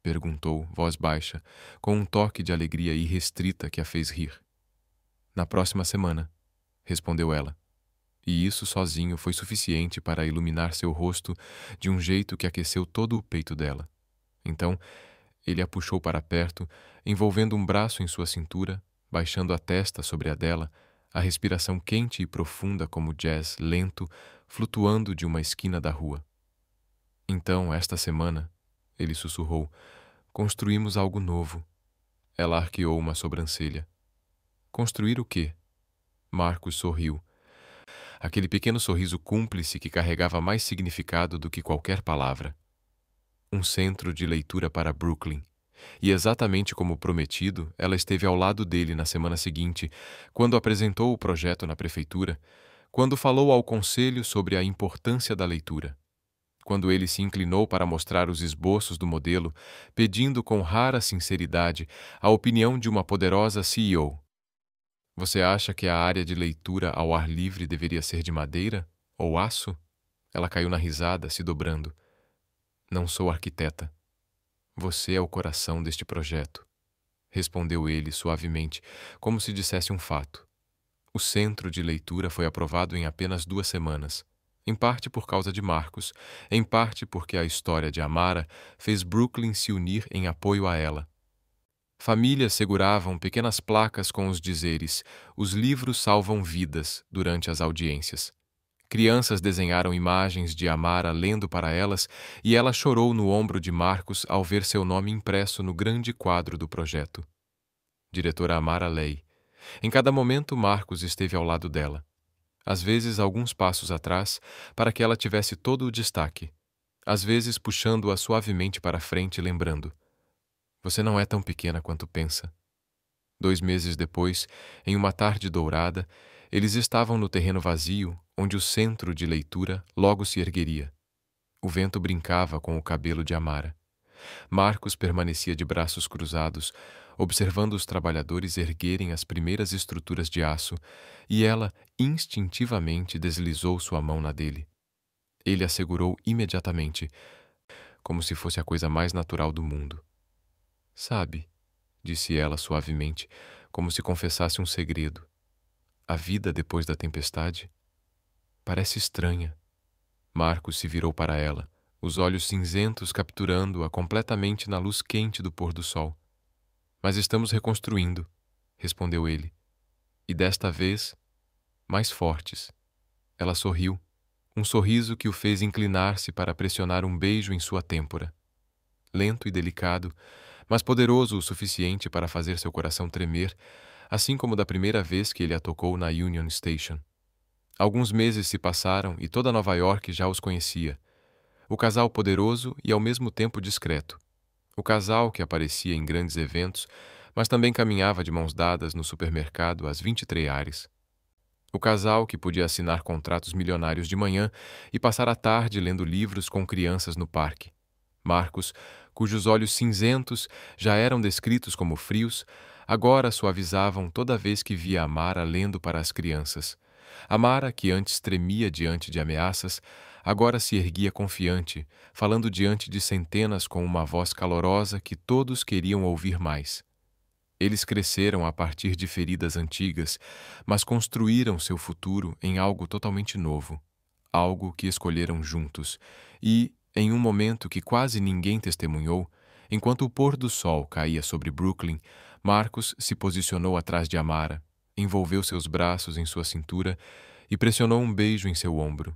perguntou, voz baixa, com um toque de alegria irrestrita que a fez rir. "Na próxima semana", respondeu ela. E isso sozinho foi suficiente para iluminar seu rosto de um jeito que aqueceu todo o peito dela. Então, ele a puxou para perto, envolvendo um braço em sua cintura, baixando a testa sobre a dela, a respiração quente e profunda como jazz lento, flutuando de uma esquina da rua. "Então, esta semana", ele sussurrou, "construímos algo novo." Ela arqueou uma sobrancelha. "Construir o quê?" Marcos sorriu. Aquele pequeno sorriso cúmplice que carregava mais significado do que qualquer palavra. Um centro de leitura para Brooklyn. E exatamente como prometido, ela esteve ao lado dele na semana seguinte, quando apresentou o projeto na prefeitura, quando falou ao conselho sobre a importância da leitura. quando ele se inclinou para mostrar os esboços do modelo, pedindo com rara sinceridade a opinião de uma poderosa CEO. Você acha que a área de leitura ao ar livre deveria ser de madeira ou aço? Ela caiu na risada, se dobrando. Não sou arquiteta. Você é o coração deste projeto, respondeu ele suavemente, como se dissesse um fato. O centro de leitura foi aprovado em apenas 2 semanas, em parte por causa de Marcos, em parte porque a história de Amara fez Brooklyn se unir em apoio a ela. Famílias seguravam pequenas placas com os dizeres "Os livros salvam vidas" durante as audiências. Crianças desenharam imagens de Amara lendo para elas e ela chorou no ombro de Marcos ao ver seu nome impresso no grande quadro do projeto. Diretora Amara Leigh. Em cada momento, Marcos esteve ao lado dela. Às vezes, alguns passos atrás, para que ela tivesse todo o destaque. Às vezes, puxando-a suavemente para frente, lembrando: "Você não é tão pequena quanto pensa." 2 meses depois, em uma tarde dourada, eles estavam no terreno vazio, onde o centro de leitura logo se ergueria. O vento brincava com o cabelo de Amara. Marcos permanecia de braços cruzados, observando os trabalhadores erguerem as primeiras estruturas de aço, e ela instintivamente deslizou sua mão na dele. Ele a segurou imediatamente, como se fosse a coisa mais natural do mundo. "Sabe", disse ela suavemente, como se confessasse um segredo, "a vida depois da tempestade parece estranha." Marcos se virou para ela, os olhos cinzentos capturando-a completamente na luz quente do pôr do sol. "Mas estamos reconstruindo", respondeu ele. "E desta vez, mais fortes." Ela sorriu, um sorriso que o fez inclinar-se para pressionar um beijo em sua têmpora. Lento e delicado, mas poderoso o suficiente para fazer seu coração tremer, assim como da primeira vez que ele a tocou na Union Station. Alguns meses se passaram e toda Nova York já os conhecia. O casal poderoso e ao mesmo tempo discreto. O casal que aparecia em grandes eventos, mas também caminhava de mãos dadas no supermercado às 23 ares. O casal que podia assinar contratos milionários de manhã e passar a tarde lendo livros com crianças no parque. Marcos, cujos olhos cinzentos já eram descritos como frios, agora suavizavam toda vez que via Amara lendo para as crianças. Amara, que antes tremia diante de ameaças, agora se erguia confiante, falando diante de centenas com uma voz calorosa que todos queriam ouvir mais. Eles cresceram a partir de feridas antigas, mas construíram seu futuro em algo totalmente novo, algo que escolheram juntos, e, em um momento que quase ninguém testemunhou, enquanto o pôr do sol caía sobre Brooklyn, Marcos se posicionou atrás de Amara, envolveu seus braços em sua cintura e pressionou um beijo em seu ombro.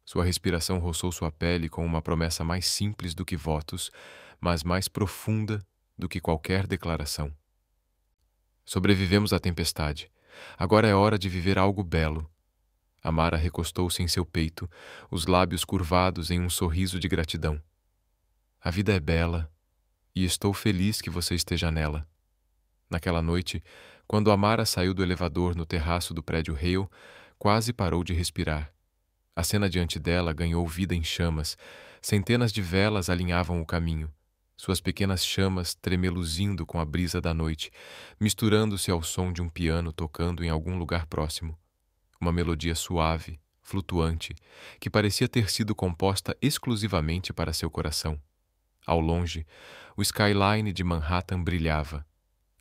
Sua respiração roçou sua pele com uma promessa mais simples do que votos, mas mais profunda do que qualquer declaração. Sobrevivemos à tempestade. Agora é hora de viver algo belo. Amara recostou-se em seu peito, os lábios curvados em um sorriso de gratidão. A vida é bela, e estou feliz que você esteja nela. Naquela noite, quando Amara saiu do elevador no terraço do prédio Hale, quase parou de respirar. A cena diante dela ganhou vida em chamas. Centenas de velas alinhavam o caminho, suas pequenas chamas tremeluzindo com a brisa da noite, misturando-se ao som de um piano tocando em algum lugar próximo. Uma melodia suave, flutuante, que parecia ter sido composta exclusivamente para seu coração. Ao longe, o skyline de Manhattan brilhava,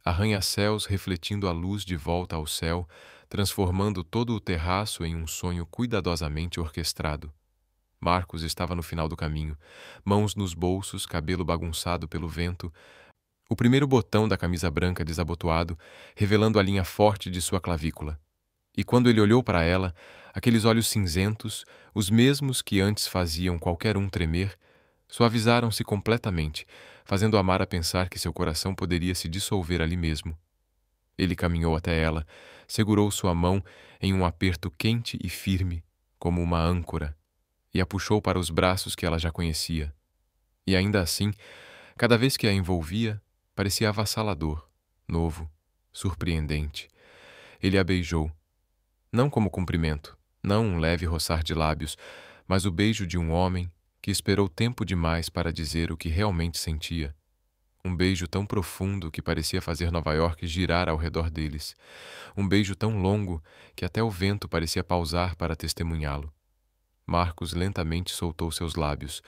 arranha-céus refletindo a luz de volta ao céu, transformando todo o terraço em um sonho cuidadosamente orquestrado. Marcos estava no final do caminho, mãos nos bolsos, cabelo bagunçado pelo vento, o primeiro botão da camisa branca desabotoado, revelando a linha forte de sua clavícula. E quando ele olhou para ela, aqueles olhos cinzentos, os mesmos que antes faziam qualquer um tremer, suavizaram-se completamente, fazendo Amara pensar que seu coração poderia se dissolver ali mesmo. Ele caminhou até ela, segurou sua mão em um aperto quente e firme, como uma âncora, e a puxou para os braços que ela já conhecia. E ainda assim, cada vez que a envolvia, parecia avassalador, novo, surpreendente. Ele a beijou. Não como cumprimento, não um leve roçar de lábios, mas o beijo de um homem que esperou tempo demais para dizer o que realmente sentia. Um beijo tão profundo que parecia fazer Nova York girar ao redor deles. Um beijo tão longo que até o vento parecia pausar para testemunhá-lo. Marcos lentamente soltou seus lábios,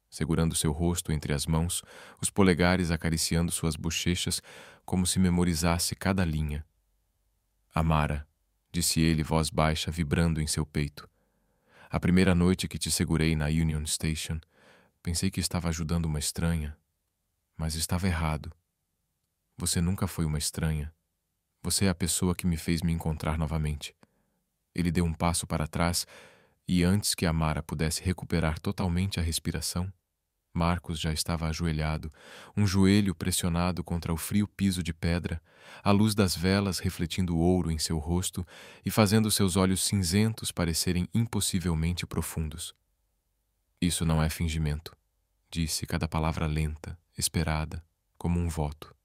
segurando seu rosto entre as mãos, os polegares acariciando suas bochechas como se memorizasse cada linha. Amara, disse ele, voz baixa, vibrando em seu peito. A primeira noite que te segurei na Union Station, pensei que estava ajudando uma estranha, mas estava errado. Você nunca foi uma estranha. Você é a pessoa que me fez me encontrar novamente. Ele deu um passo para trás e, antes que Amara pudesse recuperar totalmente a respiração, Marcos já estava ajoelhado, um joelho pressionado contra o frio piso de pedra, a luz das velas refletindo ouro em seu rosto e fazendo seus olhos cinzentos parecerem impossivelmente profundos. Isso não é fingimento, disse cada palavra lenta, esperada, como um voto.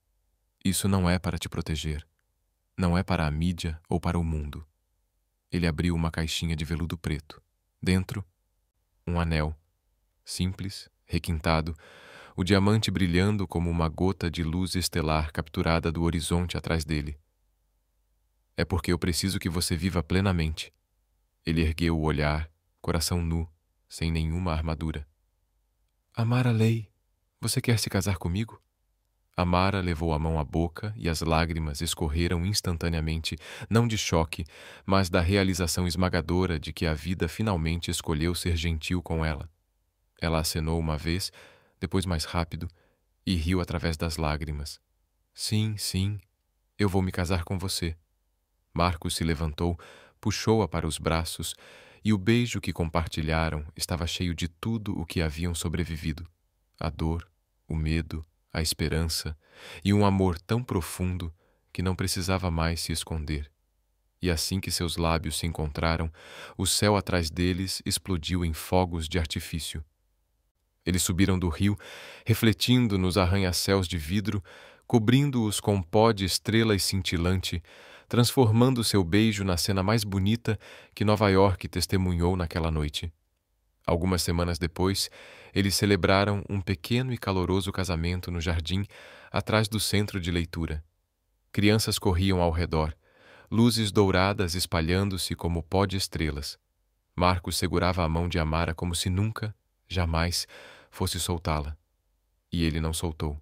Isso não é para te proteger. Não é para a mídia ou para o mundo. Ele abriu uma caixinha de veludo preto. Dentro, um anel, simples, requintado, o diamante brilhando como uma gota de luz estelar capturada do horizonte atrás dele. É porque eu preciso que você viva plenamente. Ele ergueu o olhar, coração nu, sem nenhuma armadura. Amara Leigh, você quer se casar comigo? Amara levou a mão à boca e as lágrimas escorreram instantaneamente, não de choque, mas da realização esmagadora de que a vida finalmente escolheu ser gentil com ela. Ela acenou uma vez, depois mais rápido, e riu através das lágrimas. Sim, sim, eu vou me casar com você. Marcos se levantou, puxou-a para os braços, e o beijo que compartilharam estava cheio de tudo o que haviam sobrevivido. A dor, o medo, a esperança e um amor tão profundo que não precisava mais se esconder. E assim que seus lábios se encontraram, o céu atrás deles explodiu em fogos de artifício. Eles subiram do rio, refletindo nos arranha-céus de vidro, cobrindo-os com pó de estrelas cintilante, transformando seu beijo na cena mais bonita que Nova York testemunhou naquela noite. Algumas semanas depois, eles celebraram um pequeno e caloroso casamento no jardim, atrás do centro de leitura. Crianças corriam ao redor, luzes douradas espalhando-se como pó de estrelas. Marcos segurava a mão de Amara como se nunca, jamais, fosse soltá-la. E ele não soltou.